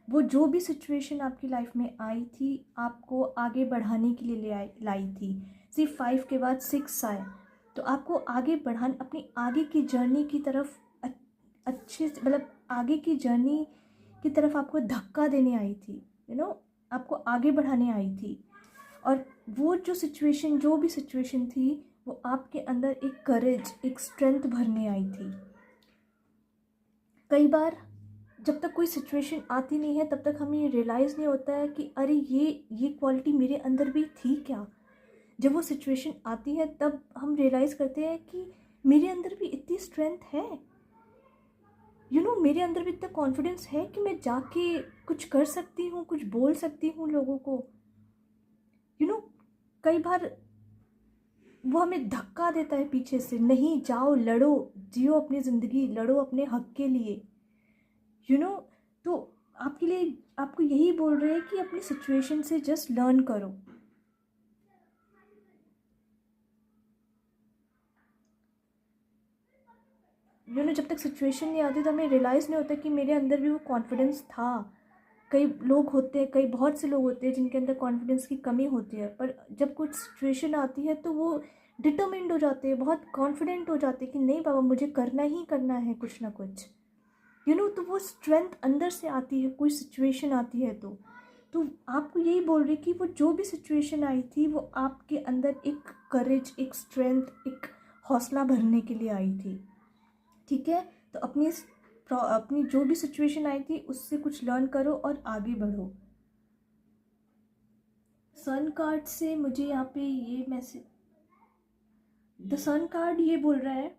वो जो भी सिचुएशन आपकी लाइफ में आई थी, आपको आगे बढ़ाने के लिए लाई थी। सिर्फ 5 के बाद 6 आए, तो आपको आगे बढ़ाने, अपनी आगे की जर्नी की तरफ अच्छे से, मतलब आगे की जर्नी की तरफ आपको धक्का देने आई थी। आपको आगे बढ़ाने आई थी। और वो जो भी सिचुएशन थी, वो आपके अंदर एक करेज, एक स्ट्रेंथ भरने आई थी। कई बार जब तक कोई सिचुएशन आती नहीं है, तब तक हमें ये रियलाइज़ नहीं होता है कि अरे ये क्वालिटी मेरे अंदर भी थी क्या। जब वो सिचुएशन आती है तब हम रियलाइज़ करते हैं कि मेरे अंदर भी इतनी स्ट्रेंथ है। मेरे अंदर भी इतना कॉन्फिडेंस है कि मैं जाके कुछ कर सकती हूँ, कुछ बोल सकती हूँ लोगों को। कई बार वो हमें धक्का देता है पीछे से, नहीं जाओ, लड़ो, जियो अपनी ज़िंदगी, लड़ो अपने हक के लिए। तो आपके लिए आपको यही बोल रहे हैं कि अपनी सिचुएशन से जस्ट लर्न करो। जब तक सिचुएशन नहीं आती तो हमें रियलाइज़ नहीं होता कि मेरे अंदर भी वो कॉन्फिडेंस था। कई लोग होते हैं, कई बहुत से लोग होते हैं जिनके अंदर कॉन्फिडेंस की कमी होती है, पर जब कुछ सिचुएशन आती है तो वो डिटरमिन्ड हो जाते हैं, बहुत कॉन्फिडेंट हो जाते हैं कि नहीं बाबा मुझे करना ही करना है कुछ ना कुछ। तो वो स्ट्रेंथ अंदर से आती है, कोई सिचुएशन आती है तो आपको यही बोल रही कि वो जो भी सिचुएशन आई थी वो आपके अंदर एक करेज, एक स्ट्रेंथ, एक हौसला भरने के लिए आई थी। ठीक है, तो अपनी जो भी सिचुएशन आई थी उससे कुछ लर्न करो और आगे बढ़ो। सन कार्ड से मुझे यहाँ पे ये मैसेज, द सन कार्ड ये बोल रहा है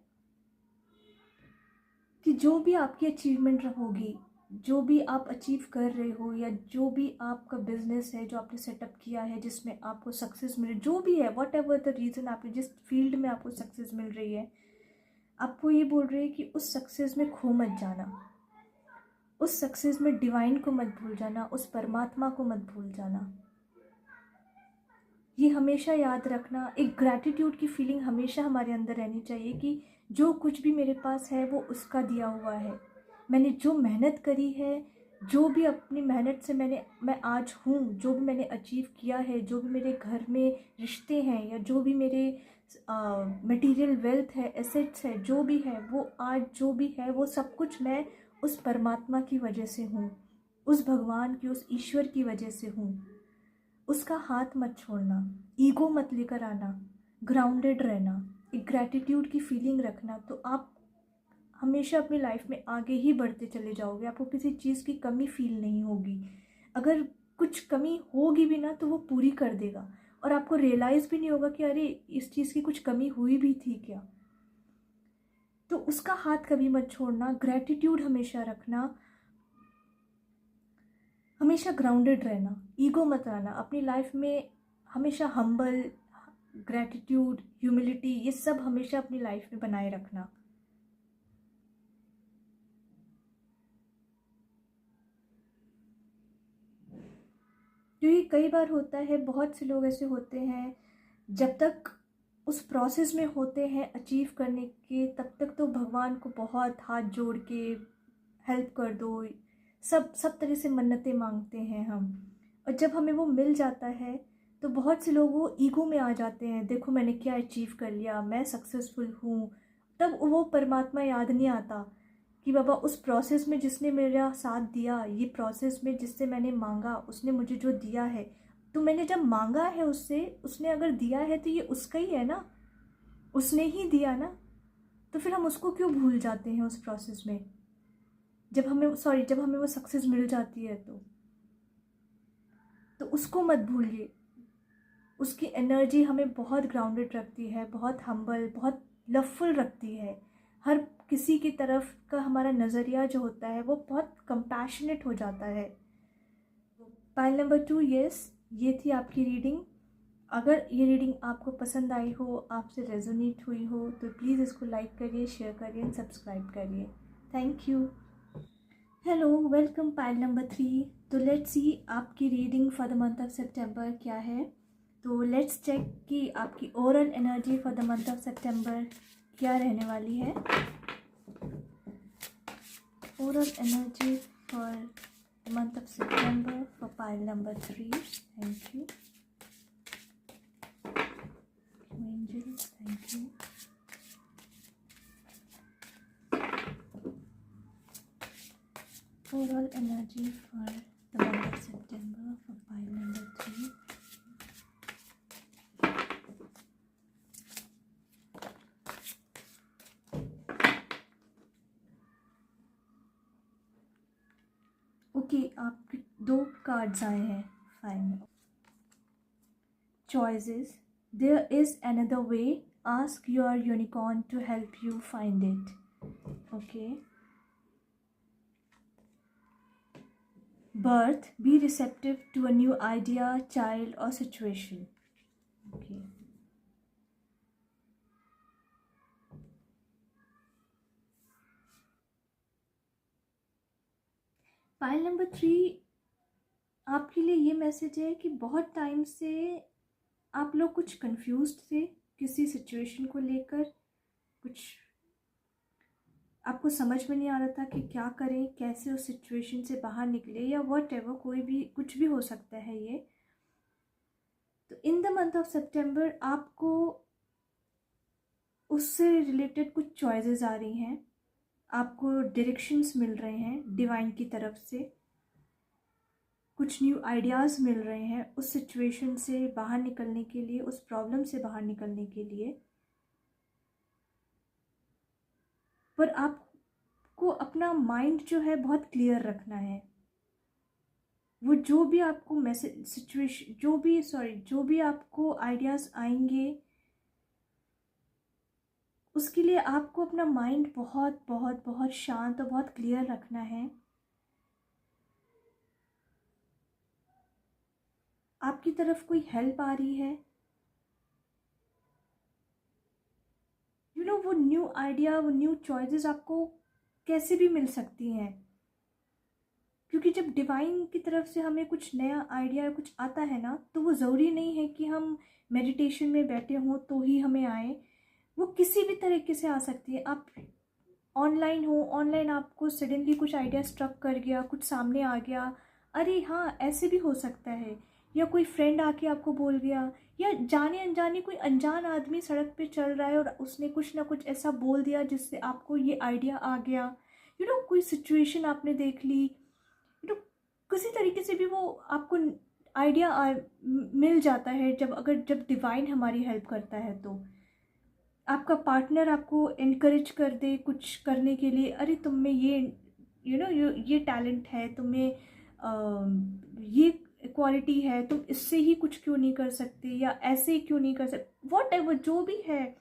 कि जो भी आपकी अचीवमेंट होगी, जो भी आप अचीव कर रहे हो, या जो भी आपका बिजनेस है जो आपने सेटअप किया है जिसमें आपको सक्सेस मिले, जो भी है, वट एवर द रीज़न, आपके जिस फील्ड में आपको सक्सेस मिल रही है, आपको ये बोल रहे हैं कि उस सक्सेस में खो मत जाना, उस सक्सेस में डिवाइन को मत भूल जाना, उस परमात्मा को मत भूल जाना। ये हमेशा याद रखना, एक ग्रैटिट्यूड की फीलिंग हमेशा हमारे अंदर रहनी चाहिए कि जो कुछ भी मेरे पास है वो उसका दिया हुआ है। मैंने जो मेहनत करी है, जो भी अपनी मेहनत से मैं आज हूँ, जो भी मैंने अचीव किया है, जो भी मेरे घर में रिश्ते हैं, या जो भी मेरे मटेरियल वेल्थ है, एसेट्स है, जो भी है, वो आज जो भी है वो सब कुछ मैं उस परमात्मा की वजह से हूँ, उस भगवान की, उस ईश्वर की वजह से हूँ। उसका हाथ मत छोड़ना, ईगो मत लेकर आना, ग्राउंडेड रहना, एक ग्रैटिट्यूड की फीलिंग रखना, तो आप हमेशा अपनी लाइफ में आगे ही बढ़ते चले जाओगे। आपको किसी चीज़ की कमी फील नहीं होगी। अगर कुछ कमी होगी भी ना तो वो पूरी कर देगा, और आपको रियलाइज़ भी नहीं होगा कि अरे इस चीज़ की कुछ कमी हुई भी थी क्या। तो उसका हाथ कभी मत छोड़ना, ग्रैटिट्यूड हमेशा रखना, हमेशा ग्राउंडेड रहना, ईगो मत आना अपनी लाइफ में, हमेशा हम्बल, ग्रैटिट्यूड, ह्यूमिलिटी, ये सब हमेशा अपनी लाइफ में बनाए रखना। क्योंकि कई बार होता है, बहुत से लोग ऐसे होते हैं, जब तक उस प्रोसेस में होते हैं अचीव करने के, तब तक तो भगवान को बहुत हाथ जोड़ के हेल्प कर दो, सब तरह से मन्नतें मांगते हैं हम, और जब हमें वो मिल जाता है तो बहुत से लोग वो ईगो में आ जाते हैं, देखो मैंने क्या अचीव कर लिया, मैं सक्सेसफुल हूँ। तब वो परमात्मा याद नहीं आता कि बाबा उस प्रोसेस में जिसने मेरा साथ दिया, ये प्रोसेस में जिससे मैंने मांगा, उसने मुझे जो दिया है, तो मैंने जब मांगा है उससे, उसने अगर दिया है तो ये उसका ही है ना, उसने ही दिया ना, तो फिर हम उसको क्यों भूल जाते हैं उस प्रोसेस में, जब हमें वो सक्सेस मिल जाती है तो उसको मत भूलिए। उसकी एनर्जी हमें बहुत ग्राउंडेड रखती है, बहुत हम्बल, बहुत लवफुल रखती है। हर किसी की तरफ का हमारा नज़रिया जो होता है वो बहुत कंपैशनेट हो जाता है। पाइल नंबर 2, यस, ये थी आपकी रीडिंग। अगर ये रीडिंग आपको पसंद आई हो, आपसे रेजोनेट हुई हो, तो प्लीज़ इसको लाइक करिए, शेयर करिए एंड सब्सक्राइब करिए। Thank you. Hello, welcome pile number 3। तो लेट्स सी आपकी reading for the month of सितंबर क्या है। तो लेट्स चेक कि आपकी overall energy for the month of सितंबर क्या रहने वाली है। Overall energy for the month of September for pile number 3। Thank you angels, thank you. Overall energy for the month of September for pile number 3. Okay, आपके 2 cards आए हैं। Fine. Choices. There is another way. Ask your unicorn to help you find it. Okay. Birth. Be receptive to a new idea, child or situation. Okay. Pile number 3, आपके लिए ये message है कि बहुत time से आप लोग कुछ कंफ्यूज्ड थे किसी सिचुएशन को लेकर, कुछ आपको समझ में नहीं आ रहा था कि क्या करें, कैसे उस सिचुएशन से बाहर निकले, या वट एवर, कोई भी कुछ भी हो सकता है ये। तो in the month of September आपको उससे रिलेटेड कुछ चॉइसेस आ रही हैं, आपको डायरेक्शंस मिल रहे हैं डिवाइन की तरफ से, कुछ न्यू आइडियाज़ मिल रहे हैं उस सिचुएशन से बाहर निकलने के लिए, उस प्रॉब्लम से बाहर निकलने के लिए। पर आपको अपना माइंड जो है बहुत क्लियर रखना है। वो जो भी आपको मैसेज, सिचुएशन, जो भी आपको आइडियाज़ आएंगे, उसके लिए आपको अपना माइंड बहुत बहुत बहुत शांत और बहुत क्लियर रखना है। आपकी तरफ कोई हेल्प आ रही है, वो न्यू आइडिया, वो न्यू चॉइसेस आपको कैसे भी मिल सकती हैं। क्योंकि जब डिवाइन की तरफ से हमें कुछ नया आइडिया कुछ आता है ना, तो वो ज़रूरी नहीं है कि हम मेडिटेशन में बैठे हों तो ही हमें आए। वो किसी भी तरीके से आ सकती है। आप ऑनलाइन हो, ऑनलाइन आपको सडनली कुछ आइडिया स्ट्रक कर गया, कुछ सामने आ गया, अरे हाँ ऐसे भी हो सकता है। या कोई फ्रेंड आके आपको बोल गया, या जाने अनजाने कोई अनजान आदमी सड़क पे चल रहा है और उसने कुछ ना कुछ ऐसा बोल दिया जिससे आपको ये आइडिया आ गया। कोई सिचुएशन आपने देख ली, किसी तरीके से भी वो आपको आइडिया मिल जाता है, जब डिवाइन हमारी हेल्प करता है। तो आपका पार्टनर आपको इनकरेज कर दे कुछ करने के लिए, अरे तुम में ये ये टैलेंट है, तुम्हें ये क्वालिटी है, तुम इससे ही कुछ क्यों नहीं कर सकते, या ऐसे ही क्यों नहीं कर सकते, वॉट एवर जो भी है।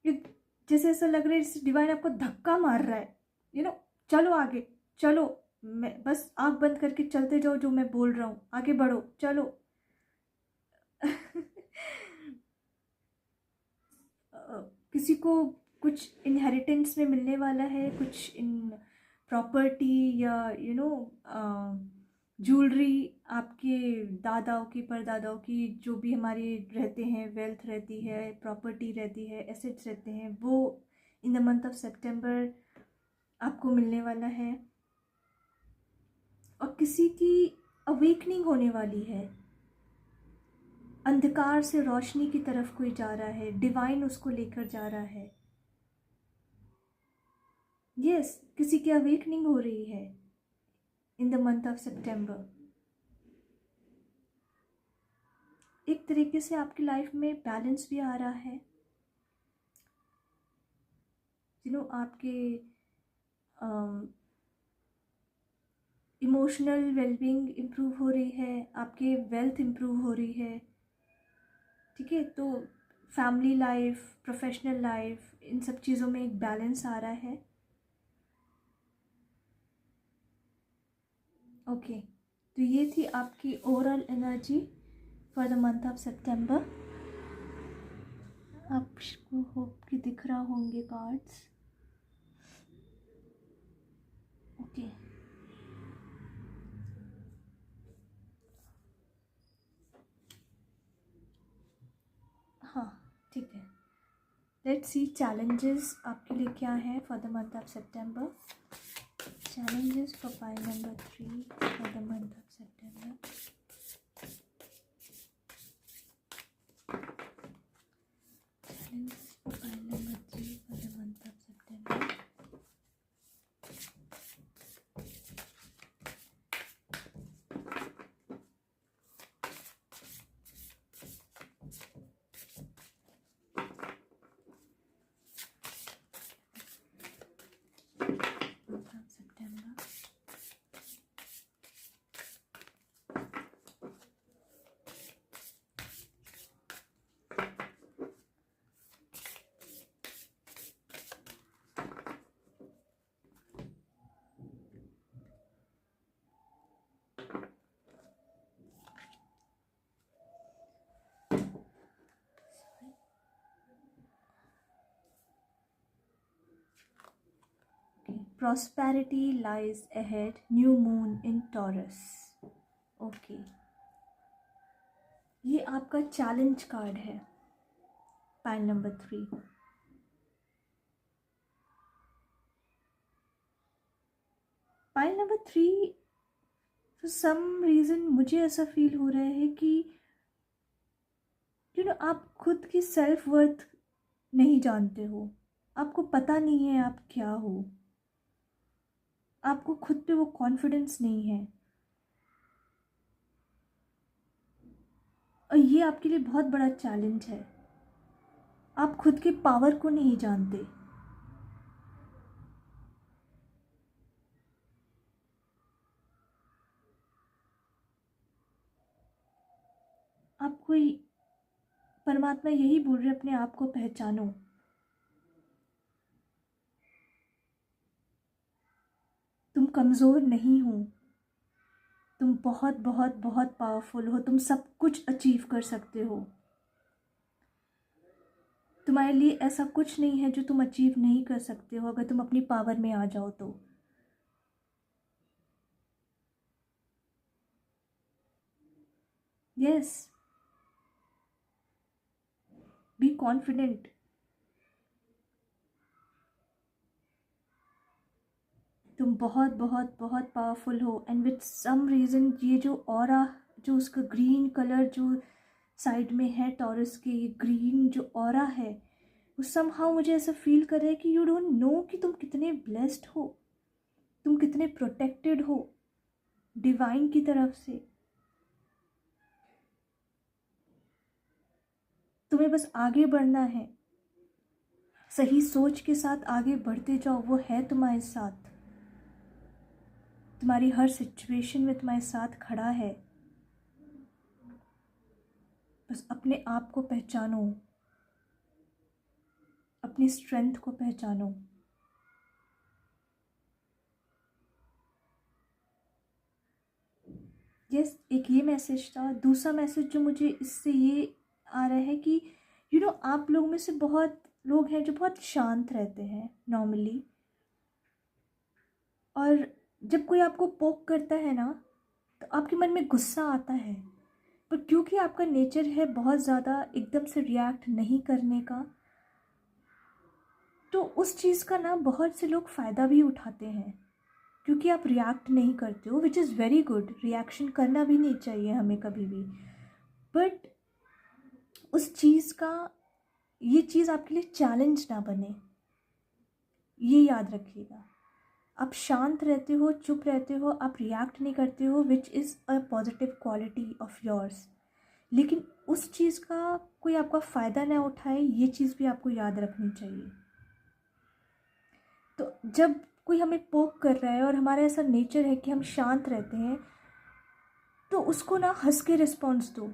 जैसे ऐसा लग रहा है जैसे डिवाइन आपको धक्का मार रहा है, चलो आगे चलो, मैं बस आंख बंद करके चलते जाओ, जो मैं बोल रहा हूँ आगे बढ़ो चलो। किसी को कुछ इनहेरिटेंस में मिलने वाला है, कुछ इन प्रॉपर्टी या ज्वेलरी, आपके दादाओं की परदादाओं की जो भी हमारे रहते हैं, वेल्थ रहती है, प्रॉपर्टी रहती है, एसेट्स रहते हैं, वो in the month of September आपको मिलने वाला है। और किसी की अवेकनिंग होने वाली है, अंधकार से रोशनी की तरफ कोई जा रहा है, डिवाइन उसको लेकर जा रहा है। यस, किसी की अवेकनिंग हो रही है इन द मंथ ऑफ सितंबर। एक तरीके से आपकी लाइफ में बैलेंस भी आ रहा है, आपके इमोशनल वेलबींग इम्प्रूव हो रही है, आपके वेल्थ इम्प्रूव हो रही है। ठीक है, तो फैमिली लाइफ, प्रोफेशनल लाइफ, इन सब चीज़ों में एक बैलेंस आ रहा है। ओके, तो ये थी आपकी overall energy for the month of September. आपको होप कि दिख रहा होंगे कार्ड्स। ओके, हाँ ठीक है। लेट्स सी चैलेंजेस आपके लिए क्या है for the month of September. Challenges for pile number 3 for the month of September. Challenges for pile number 3 for the month of September. Month of September. Prosperity lies ahead. New moon in Taurus. Okay, ये आपका challenge card है, pile number 3। Pile number 3, for some reason मुझे ऐसा feel हो रहा है कि आप खुद की सेल्फ वर्थ नहीं जानते हो। आपको पता नहीं है आप क्या हो। आपको खुद पे वो कॉन्फिडेंस नहीं है, और ये आपके लिए बहुत बड़ा चैलेंज है। आप खुद के पावर को नहीं जानते। आपको परमात्मा यही बोल रहे अपने आप को पहचानो। तुम कमज़ोर नहीं हो, तुम बहुत बहुत बहुत पावरफुल हो। तुम सब कुछ अचीव कर सकते हो। तुम्हारे लिए ऐसा कुछ नहीं है जो तुम अचीव नहीं कर सकते हो, अगर तुम अपनी पावर में आ जाओ तो। Yes, be confident. तुम बहुत बहुत बहुत पावरफुल हो, एंड विद सम रीज़न ये जो ऑरा, जो उसका ग्रीन कलर जो साइड में है टॉरस के, ये ग्रीन जो ऑरा है, वो समहाउ मुझे ऐसा फील कर रहा है कि यू डोंट नो कि तुम कितने ब्लेस्ड हो, तुम कितने प्रोटेक्टेड हो डिवाइन की तरफ से। तुम्हें बस आगे बढ़ना है, सही सोच के साथ आगे बढ़ते जाओ। वो है तुम्हारे साथ, तुम्हारी हर सिचुएशन में तुम्हारे साथ खड़ा है। बस अपने आप को पहचानो, अपनी स्ट्रेंथ को पहचानो। यस, एक ये मैसेज था। दूसरा मैसेज जो मुझे इससे ये आ रहा है कि आप लोगों में से बहुत लोग हैं जो बहुत शांत रहते हैं नॉर्मली, और जब कोई आपको पोक करता है ना तो आपके मन में गुस्सा आता है, पर क्योंकि आपका नेचर है बहुत ज़्यादा एकदम से रिएक्ट नहीं करने का, तो उस चीज़ का ना बहुत से लोग फ़ायदा भी उठाते हैं, क्योंकि आप रिएक्ट नहीं करते हो, which is very good. Reaction करना भी नहीं चाहिए हमें कभी भी, बट उस चीज़ का, ये चीज़ आपके लिए चैलेंज ना बने, ये याद रखिएगा। आप शांत रहते हो, चुप रहते हो, आप रिएक्ट नहीं करते हो, which is a positive quality of yours, लेकिन उस चीज़ का कोई आपका फ़ायदा ना उठाए, ये चीज़ भी आपको याद रखनी चाहिए। तो जब कोई हमें पोक कर रहा है और हमारा ऐसा नेचर है कि हम शांत रहते हैं, तो उसको ना हंस के रिस्पॉन्स दो।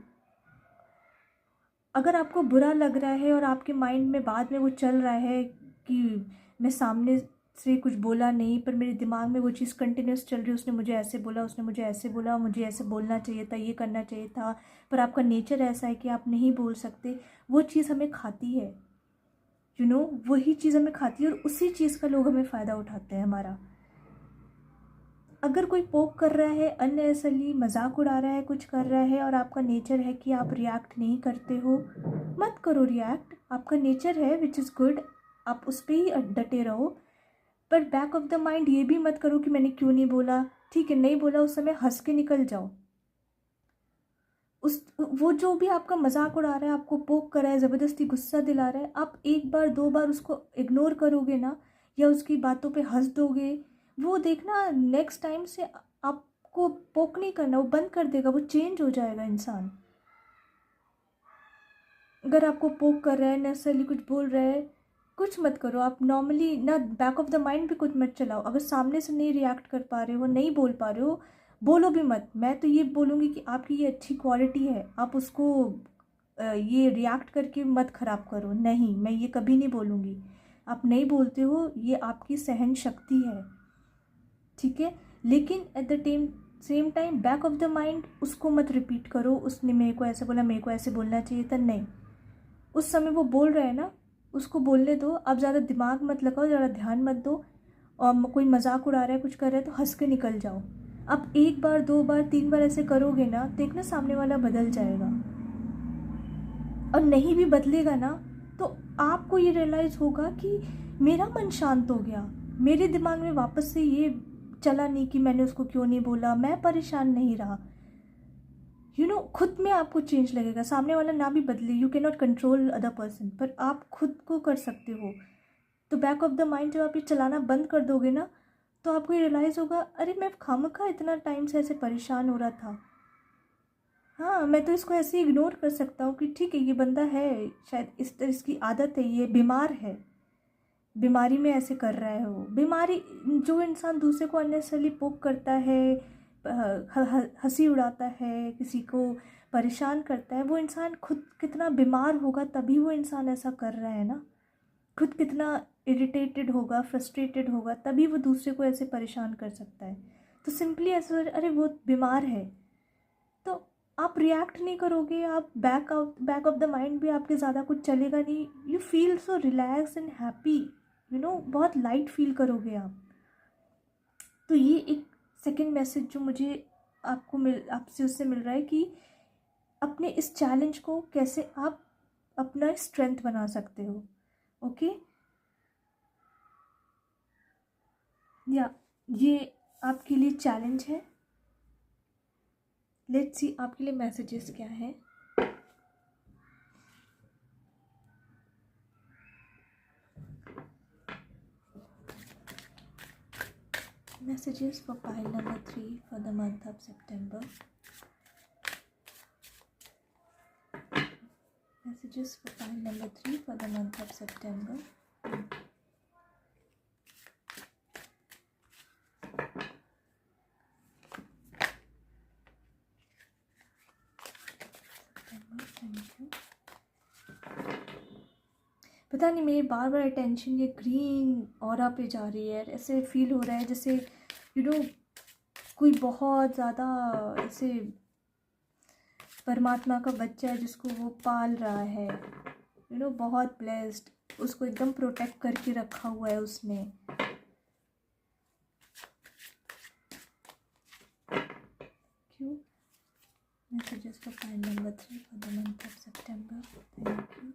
अगर आपको बुरा लग रहा है और आपके माइंड में बाद में वो चल रहा है कि मैं सामने से कुछ बोला नहीं, पर मेरे दिमाग में वो चीज़ कंटिन्यूस चल रही है, उसने मुझे ऐसे बोला, उसने मुझे ऐसे बोला, मुझे ऐसे बोलना चाहिए था, ये करना चाहिए था, पर आपका नेचर ऐसा है कि आप नहीं बोल सकते, वो चीज़ हमें खाती है। वही चीज़ हमें खाती है, और उसी चीज़ का लोग हमें फ़ायदा उठाते हैं हमारा। अगर कोई पोक कर रहा है, अननेसेसरली मजाक उड़ा रहा है, कुछ कर रहा है, और आपका नेचर है कि आप रिएक्ट नहीं करते हो, मत करो रिएक्ट। आपका नेचर है विच इज़ गुड, आप उस पर ही डटे रहो, पर बैक ऑफ द माइंड ये भी मत करो कि मैंने क्यों नहीं बोला। ठीक है, नहीं बोला, उस समय हंस के निकल जाओ। वो जो भी आपका मजाक उड़ा रहा है, आपको पोक कर रहा है, ज़बरदस्ती गुस्सा दिला रहा है, आप एक बार दो बार उसको इग्नोर करोगे ना, या उसकी बातों पे हंस दोगे, वो देखना नेक्स्ट टाइम से आपको पोक नहीं करना, वो बंद कर देगा, वो चेंज हो जाएगा इंसान। अगर आपको पोक कर रहा है, नेसेसरली कुछ बोल रहा है, कुछ मत करो। आप नॉर्मली ना बैक ऑफ द माइंड भी कुछ मत चलाओ। अगर सामने से नहीं रिएक्ट कर पा रहे हो, नहीं बोल पा रहे हो, बोलो भी मत। मैं तो ये बोलूँगी कि आपकी ये अच्छी क्वालिटी है, आप उसको ये रिएक्ट करके मत ख़राब करो। नहीं, मैं ये कभी नहीं बोलूँगी। आप नहीं बोलते हो, ये आपकी सहन शक्ति है, ठीक है, लेकिन at the same time back of the mind उसको मत रिपीट करो, उसने मेरे को ऐसे बोला, मेरे को ऐसे बोलना चाहिए था। नहीं, उस समय वो बोल रहा है ना, उसको बोलने दो। आप ज़्यादा दिमाग मत लगाओ, ज़्यादा ध्यान मत दो, और कोई मजाक उड़ा रहा है, कुछ कर रहा है, तो हंस के निकल जाओ। आप एक बार, दो बार, तीन बार ऐसे करोगे ना, देखना सामने वाला बदल जाएगा। और नहीं भी बदलेगा ना, तो आपको ये रियलाइज़ होगा कि मेरा मन शांत हो गया, मेरे दिमाग में वापस से ये चला नहीं कि मैंने उसको क्यों नहीं बोला, मैं परेशान नहीं रहा। खुद में आपको चेंज लगेगा। सामने वाला ना भी बदले, you can not control other person, पर आप खुद को कर सकते हो। तो बैक ऑफ द माइंड जब आप ये चलाना बंद कर दोगे ना, तो आपको ये रियलाइज़ होगा, अरे मैं खामखा इतना टाइम से ऐसे परेशान हो रहा था। हाँ, मैं तो इसको ऐसे इग्नोर कर सकता हूँ कि ठीक है, ये बंदा है, शायद इस तरह इसकी आदत है, ये बीमार है, बीमारी में ऐसे कर रहा है। वो बीमारी, जो इंसान दूसरे को अननेसेसरली पोक करता है, हंसी उड़ाता है, किसी को परेशान करता है, वो इंसान खुद कितना बीमार होगा तभी वो इंसान ऐसा कर रहा है ना। खुद कितना इरिटेटेड होगा, फ्रस्ट्रेटेड होगा, तभी वो दूसरे को ऐसे परेशान कर सकता है। तो सिंपली ऐसा, अरे वो बीमार है, तो आप रिएक्ट नहीं करोगे, आप बैक ऑफ द माइंड भी आपके ज़्यादा कुछ चलेगा नहीं। You feel so relax and happy, बहुत लाइट फील करोगे आप। तो ये एक सेकंड मैसेज जो मुझे आपसे उससे मिल रहा है कि अपने इस चैलेंज को कैसे आप अपना स्ट्रेंथ बना सकते हो। ओके, या ये आपके लिए चैलेंज है। लेट्स सी आपके लिए मैसेजेस क्या है। Messages for pile number 3 for the month of September. Messages for pile number 3 for the month of September. पता नहीं मेरी बार बार अटेंशन ये ग्रीन ऑरा पे जा रही है। ऐसे फील हो रहा है जैसे कोई बहुत ज़्यादा ऐसे परमात्मा का बच्चा है जिसको वो पाल रहा है, बहुत ब्लेस्ड, उसको एकदम प्रोटेक्ट करके रखा हुआ है उसने। क्यों? Messages for pile number 3 for the month of September. Thank you.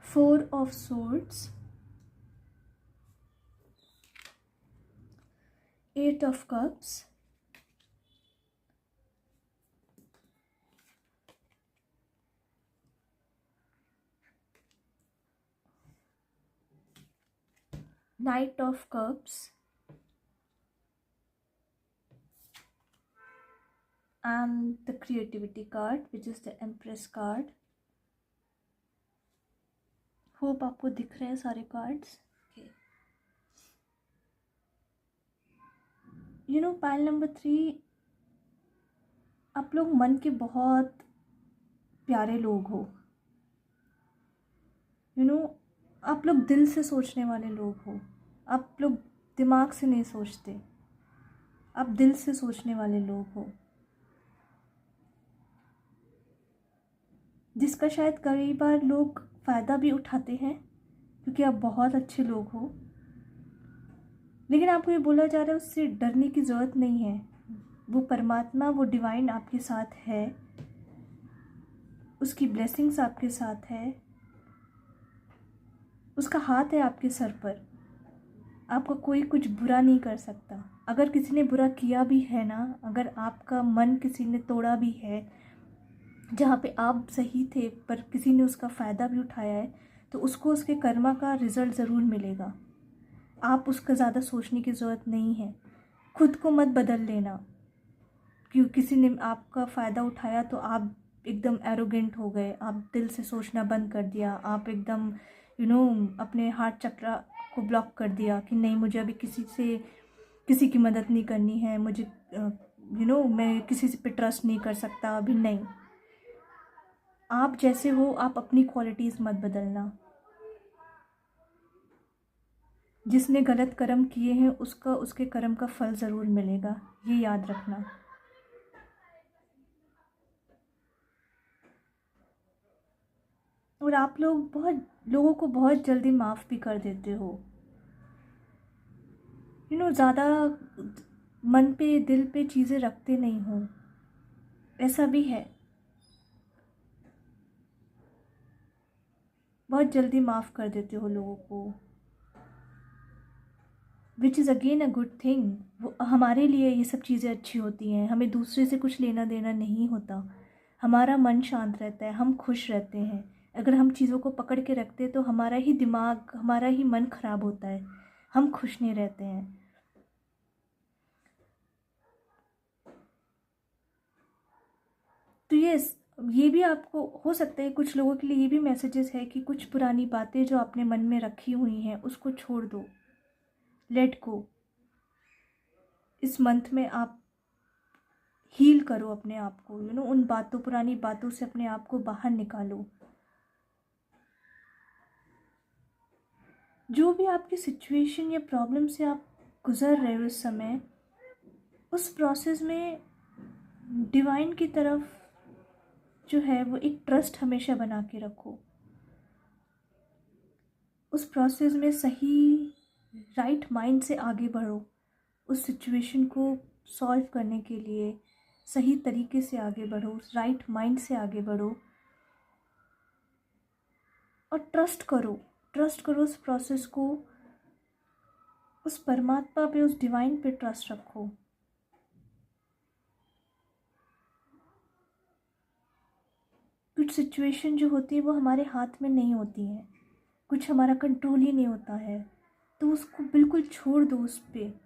Four of Swords, Eight of Cups, Knight of Cups, and the Creativity card, which is the Empress card. Hope आपको दिख रहे हैं सारे कार्ड्स। पाइल नंबर 3, आप लोग मन के बहुत प्यारे लोग हो। आप लोग दिल से सोचने वाले लोग हो। आप लोग दिमाग से नहीं सोचते, आप दिल से सोचने वाले लोग हो, जिसका शायद कई बार लोग फ़ायदा भी उठाते हैं क्योंकि आप बहुत अच्छे लोग हो। लेकिन आपको ये बोला जा रहा है उससे डरने की ज़रूरत नहीं है। वो परमात्मा, वो डिवाइन आपके साथ है, उसकी ब्लेसिंग्स आपके साथ है, उसका हाथ है आपके सर पर। आपका कोई कुछ बुरा नहीं कर सकता। अगर किसी ने बुरा किया भी है ना, अगर आपका मन किसी ने तोड़ा भी है, जहाँ पे आप सही थे पर किसी ने उसका फ़ायदा भी उठाया है, तो उसको उसके कर्मा का रिज़ल्ट ज़रूर मिलेगा। आप उसका ज़्यादा सोचने की ज़रूरत नहीं है। खुद को मत बदल लेना कि किसी ने आपका फ़ायदा उठाया तो आप एकदम एरोगेंट हो गए, आप दिल से सोचना बंद कर दिया, आप एकदम अपने हार्ट चक्रा को ब्लॉक कर दिया कि नहीं, मुझे अभी किसी की मदद नहीं करनी है, मुझे मैं किसी पे ट्रस्ट नहीं कर सकता अभी, नहीं। आप जैसे हो, आप अपनी क्वालिटीज़ मत बदलना। जिसने गलत कर्म किए हैं उसका उसके कर्म का फल ज़रूर मिलेगा, ये याद रखना। और आप लोगों को बहुत जल्दी माफ़ भी कर देते हो। ज़्यादा मन पे दिल पे चीज़ें रखते नहीं हो, ऐसा भी है। बहुत जल्दी माफ़ कर देते हो लोगों को, which is again a good thing. वो हमारे लिए ये सब चीज़ें अच्छी होती हैं, हमें दूसरे से कुछ लेना देना नहीं होता, हमारा मन शांत रहता है, हम खुश रहते हैं। अगर हम चीज़ों को पकड़ के रखते हैं तो हमारा ही दिमाग, हमारा ही मन ख़राब होता है, हम खुश नहीं रहते हैं। तो ये भी आपको हो सकता है, कुछ लोगों के लिए ये भी मैसेजेस है कि कुछ पुरानी बातें जो आपने मन में रखी हुई हैं उसको छोड़ दो, लेट गो। इस मंथ में आप हील करो अपने आप को, उन पुरानी बातों से अपने आप को बाहर निकालो। जो भी आपकी सिचुएशन या प्रॉब्लम से आप गुज़र रहे हो इस समय, उस प्रोसेस में डिवाइन की तरफ जो है वो एक ट्रस्ट हमेशा बना के रखो। उस प्रोसेस में सही राइट माइंड से आगे बढ़ो, उस सिचुएशन को सॉल्व करने के लिए सही तरीके से आगे बढ़ो, राइट माइंड से आगे बढ़ो और ट्रस्ट करो उस प्रोसेस को, उस परमात्मा पे, उस डिवाइन पे ट्रस्ट रखो। कुछ सिचुएशन जो होती है वो हमारे हाथ में नहीं होती हैं, कुछ हमारा कंट्रोल ही नहीं होता है, तो उसको बिल्कुल छोड़ दो, उस पर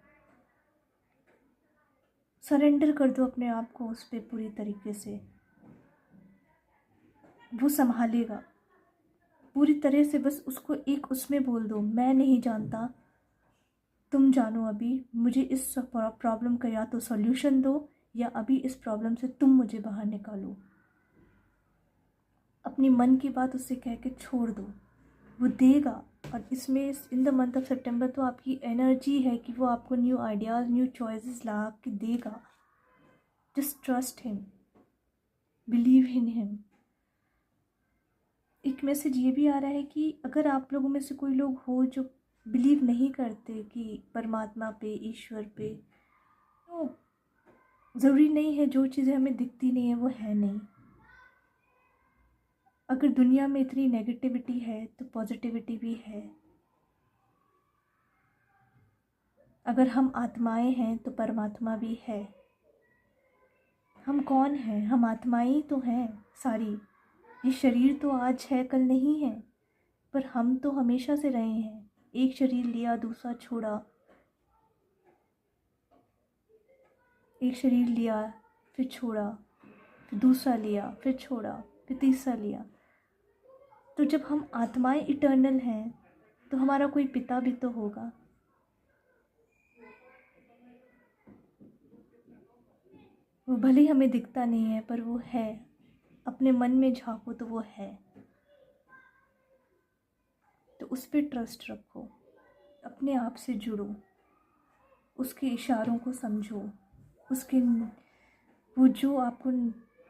सरेंडर कर दो अपने आप को, उस पर पूरी तरीके से। वो संभालेगा पूरी तरह से। बस उसको एक उसमें बोल दो, मैं नहीं जानता, तुम जानो। अभी मुझे इस प्रॉब्लम का या तो सॉल्यूशन दो, या अभी इस प्रॉब्लम से तुम मुझे बाहर निकालो। अपनी मन की बात उससे कह के छोड़ दो, वो देगा। और इसमें इन द मंथ ऑफ सितंबर तो आपकी एनर्जी है कि वो आपको न्यू आइडियाज़, न्यू चॉइसेस ला के देगा। Just trust him, believe in him. एक मैसेज ये भी आ रहा है कि अगर आप लोगों में से कोई लोग हो जो बिलीव नहीं करते कि परमात्मा पे, ईश्वर पे, तो ज़रूरी नहीं है जो चीज़ें हमें दिखती नहीं है वो है नहीं। अगर दुनिया में इतनी नेगेटिविटी है तो पॉजिटिविटी भी है। अगर हम आत्माएं हैं तो परमात्मा भी है। हम कौन हैं? हम आत्माएं तो हैं सारी। ये शरीर तो आज है कल नहीं है, पर हम तो हमेशा से रहे हैं। एक शरीर लिया, दूसरा छोड़ा, एक शरीर लिया फिर छोड़ा, फिर दूसरा लिया, फिर छोड़ा, फिर तीसरा लिया। तो जब हम आत्माएं इटर्नल हैं तो हमारा कोई पिता भी तो होगा। वो भले ही हमें दिखता नहीं है पर वो है। अपने मन में झांको तो वो है। तो उस पर ट्रस्ट रखो, अपने आप से जुड़ो, उसके इशारों को समझो, उसके वो जो आपको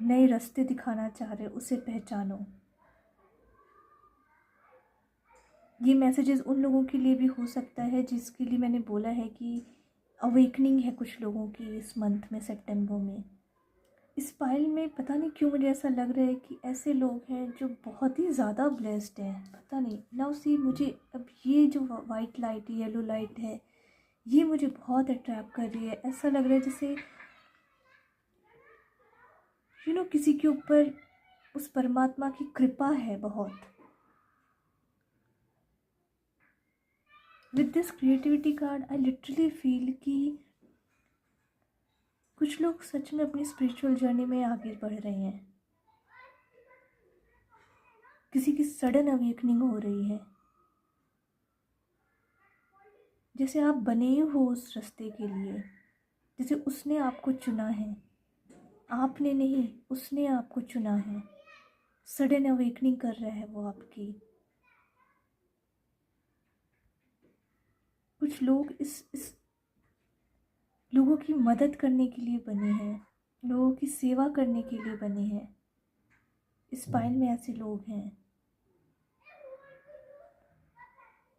नए रास्ते दिखाना चाह रहे उसे पहचानो। ये मैसेजेस उन लोगों के लिए भी हो सकता है जिसके लिए मैंने बोला है कि अवेकनिंग है कुछ लोगों की इस मंथ में, सितंबर में। इस फाइल में पता नहीं क्यों मुझे ऐसा लग रहा है कि ऐसे लोग हैं जो बहुत ही ज़्यादा ब्लेस्ड हैं। पता नहीं नाउ सी, मुझे अब ये जो वाइट लाइट, येलो लाइट है, ये मुझे बहुत अट्रैक्ट कर रही है। ऐसा लग रहा है जैसे किसी के ऊपर उस परमात्मा की कृपा है बहुत। With this creativity card I literally feel कि कुछ लोग सच में अपनी स्पिरिचुअल जर्नी में आगे बढ़ रहे हैं। किसी की सडन अवेकनिंग हो रही है, जैसे आप बने हो उस रास्ते के लिए, जैसे उसने आपको चुना है, आपने नहीं, उसने आपको चुना है। सडन अवेकनिंग कर रहा है वो आपकी। कुछ लोग इस लोगों की मदद करने के लिए बने हैं, लोगों की सेवा करने के लिए बने हैं। इस पाइल में ऐसे लोग हैं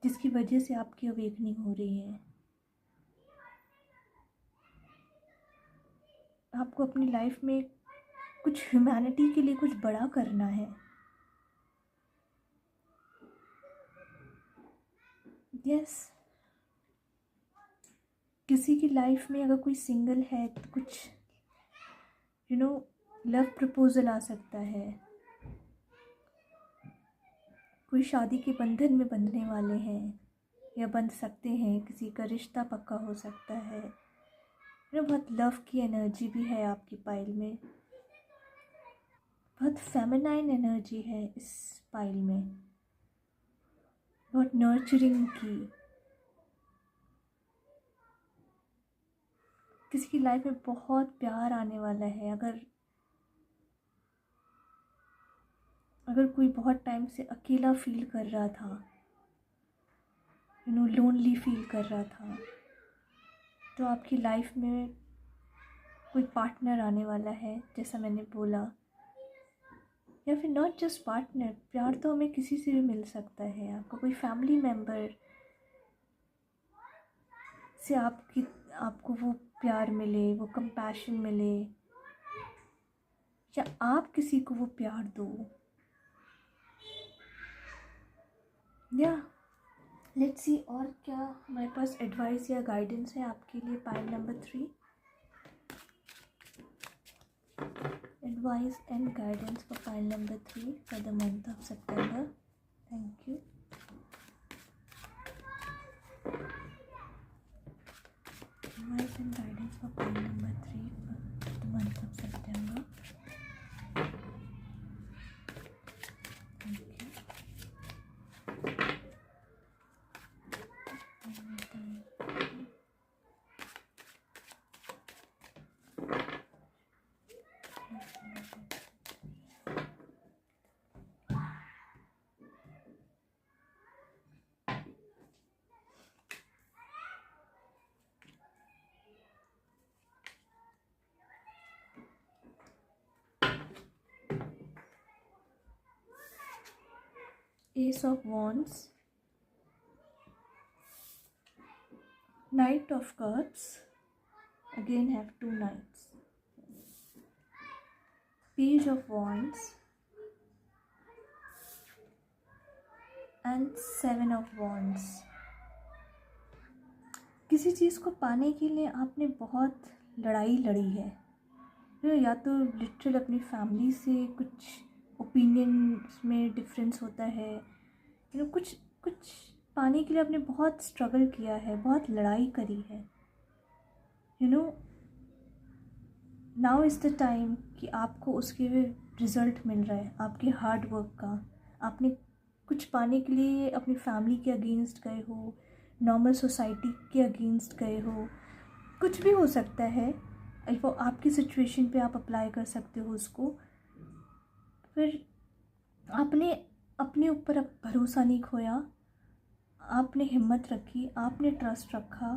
जिसकी वजह से आपकी अवेकनिंग हो रही है। आपको अपनी लाइफ में कुछ ह्यूमैनिटी के लिए कुछ बड़ा करना है। यस, किसी की लाइफ में अगर कोई सिंगल है तो कुछ लव प्रपोजल आ सकता है। कोई शादी के बंधन में बंधने वाले हैं या बंध सकते हैं, किसी का रिश्ता पक्का हो सकता है। बहुत लव की एनर्जी भी है आपकी पाइल में, बहुत फेमिनाइन एनर्जी है इस पाइल में, बहुत नर्चरिंग की। किसी की लाइफ में बहुत प्यार आने वाला है। अगर कोई बहुत टाइम से अकेला फील कर रहा था, लोनली फील कर रहा था, तो आपकी लाइफ में कोई पार्टनर आने वाला है, जैसा मैंने बोला। या फिर नॉट जस्ट पार्टनर, प्यार तो हमें किसी से भी मिल सकता है। आपका कोई फैमिली मेम्बर से आपको वो प्यार मिले, वो कंपैशन मिले, या आप किसी को वो प्यार दो। या लेट्स सी और क्या हमारे पास एडवाइस या गाइडेंस है आपके लिए। Pile number 3, advice and guidance for pile number 3 for the month of September. Thank you. Advice and guidance for pile number 3 for the month of September. Thank you. Ace of Wands, Knight of Cups, again have 2 knights, Page of Wands and 7 of Wands। किसी चीज़ को पाने के लिए आपने बहुत लड़ाई लड़ी है, या तो लिटरल अपनी फैमिली से कुछ ओपिनियंस में डिफरेंस होता है, कुछ पाने के लिए आपने बहुत स्ट्रगल किया है, बहुत लड़ाई करी है। नाउ इज़ द टाइम कि आपको उसके रिज़ल्ट मिल रहा है आपके हार्ड वर्क का। आपने कुछ पाने के लिए अपनी फैमिली के अगेंस्ट गए हो, नॉर्मल सोसाइटी के अगेंस्ट गए हो, कुछ भी हो सकता है। वो आपकी सिचुएशन पे आप अप्लाई कर सकते हो उसको। फिर आपने अपने ऊपर भरोसा नहीं खोया, आपने हिम्मत रखी, आपने ट्रस्ट रखा,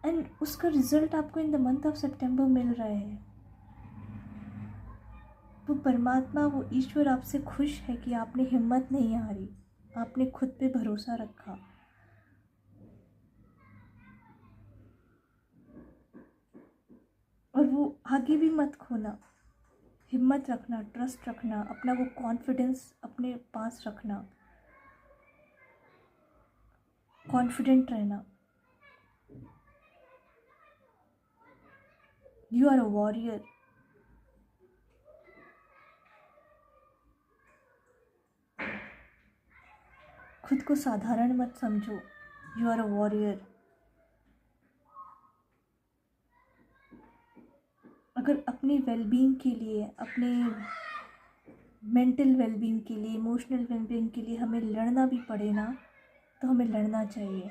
एंड उसका रिज़ल्ट आपको इन द मंथ ऑफ सितंबर मिल रहा है। वो परमात्मा, वो ईश्वर आपसे खुश है कि आपने हिम्मत नहीं हारी, आपने खुद पे भरोसा रखा। और वो आगे भी मत खोना, हिम्मत रखना, ट्रस्ट रखना, अपना वो कॉन्फिडेंस अपने पास रखना, कॉन्फिडेंट रहना। You are a warrior. खुद को साधारण मत समझो, यू आर अ वॉरियर। अगर अपनी वेलबींग के लिए, अपने मेंटल वेलबींग के लिए, इमोशनल वेलबींग के लिए हमें लड़ना भी पड़े ना, तो हमें लड़ना चाहिए।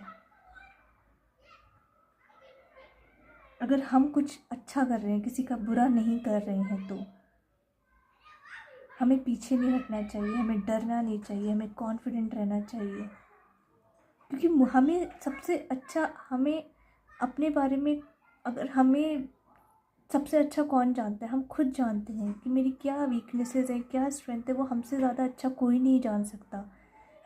अगर हम कुछ अच्छा कर रहे हैं, किसी का बुरा नहीं कर रहे हैं, तो हमें पीछे नहीं हटना चाहिए, हमें डरना नहीं चाहिए, हमें कॉन्फिडेंट रहना चाहिए। क्योंकि हमें सबसे अच्छा, हमें अपने बारे में, अगर हमें सबसे अच्छा कौन जानता है, हम खुद जानते हैं कि मेरी क्या वीकनेसेस हैं, क्या स्ट्रेंथ है। वो हमसे ज़्यादा अच्छा कोई नहीं जान सकता,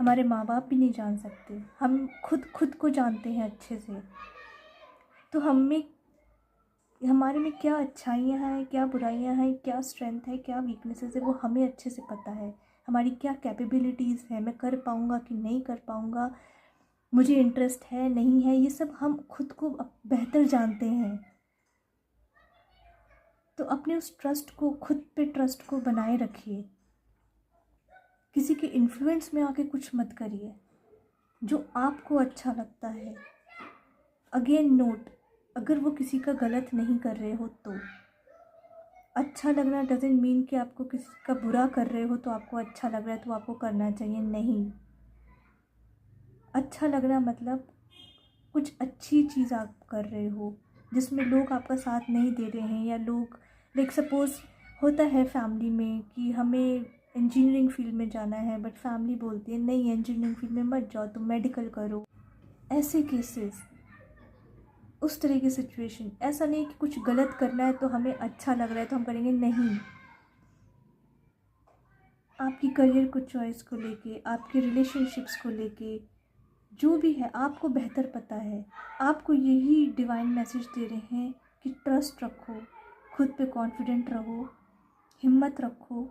हमारे माँ बाप भी नहीं जान सकते। हम खुद को जानते हैं अच्छे से। तो हमें, हमारे में क्या अच्छाइयाँ हैं, क्या बुराइयाँ हैं, क्या स्ट्रेंथ है, क्या वीकनेसेस है, वो हमें अच्छे से पता है। हमारी क्या कैपेबिलिटीज़ है, मैं कर पाऊँगा कि नहीं कर पाऊँगा, मुझे इंटरेस्ट है नहीं है, ये सब हम खुद को बेहतर जानते हैं। तो अपने उस ट्रस्ट को, खुद पे ट्रस्ट को बनाए रखिए। किसी के इन्फ्लुएंस में आके कुछ मत करिए, जो आपको अच्छा लगता है। अगेन नोट, अगर वो किसी का गलत नहीं कर रहे हो तो अच्छा लगना डजेंट मीन कि आपको किसी का बुरा कर रहे हो तो आपको अच्छा लग रहा है तो आपको करना चाहिए। नहीं, अच्छा लगना मतलब कुछ अच्छी चीज़ आप कर रहे हो जिसमें लोग आपका साथ नहीं दे रहे हैं, या लोग, लाइक सपोज़ होता है फैमिली में कि हमें इंजीनियरिंग फील्ड में जाना है, बट फैमिली बोलती है नहीं इंजीनियरिंग फील्ड में मत जाओ, तुम मेडिकल करो। ऐसे केसेस, उस तरह की सिचुएशन। ऐसा नहीं कि कुछ गलत करना है तो हमें अच्छा लग रहा है तो हम करेंगे, नहीं। आपकी करियर को चॉइस को लेके, आपके रिलेशनशिप्स को लेके, जो भी है आपको बेहतर पता है। आपको यही डिवाइन मैसेज दे रहे हैं कि ट्रस्ट रखो, खुद पे कॉन्फिडेंट रहो, हिम्मत रखो,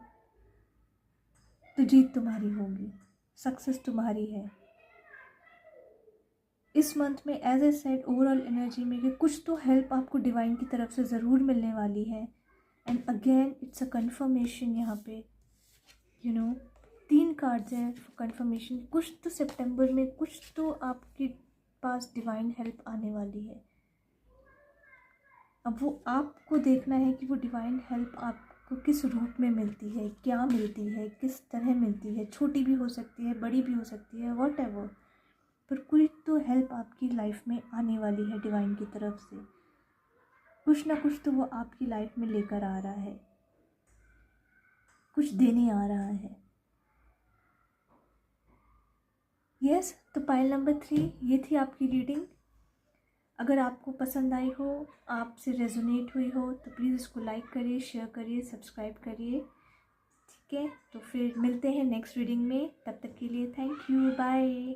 तो जीत तुम्हारी होगी, सक्सेस तुम्हारी है। इस मंथ में as I said overall energy में कि कुछ तो हेल्प आपको डिवाइन की तरफ से ज़रूर मिलने वाली है। And again it's a conformation. यहाँ पे यू नो 3 कार्ड्स हैं कन्फर्मेशन। कुछ तो सितंबर में कुछ तो आपके पास डिवाइन हेल्प आने वाली है। अब वो आपको देखना है कि वो डिवाइन हेल्प आपको किस रूप में मिलती है, क्या मिलती है, किस तरह मिलती है। छोटी भी हो सकती है, बड़ी भी हो सकती है, वॉट एवर, पर कोई तो हेल्प आपकी लाइफ में आने वाली है डिवाइन की तरफ से। कुछ ना कुछ तो वो आपकी लाइफ में लेकर आ रहा है, कुछ देने आ रहा है। यस, तो पाइल नंबर 3 ये थी आपकी रीडिंग। अगर आपको पसंद आई हो, आपसे रेजोनेट हुई हो, तो प्लीज़ इसको लाइक करिए, शेयर करिए, सब्सक्राइब करिए। ठीक है, तो फिर मिलते हैं नेक्स्ट रीडिंग में। तब तक के लिए थैंक यू, बाय।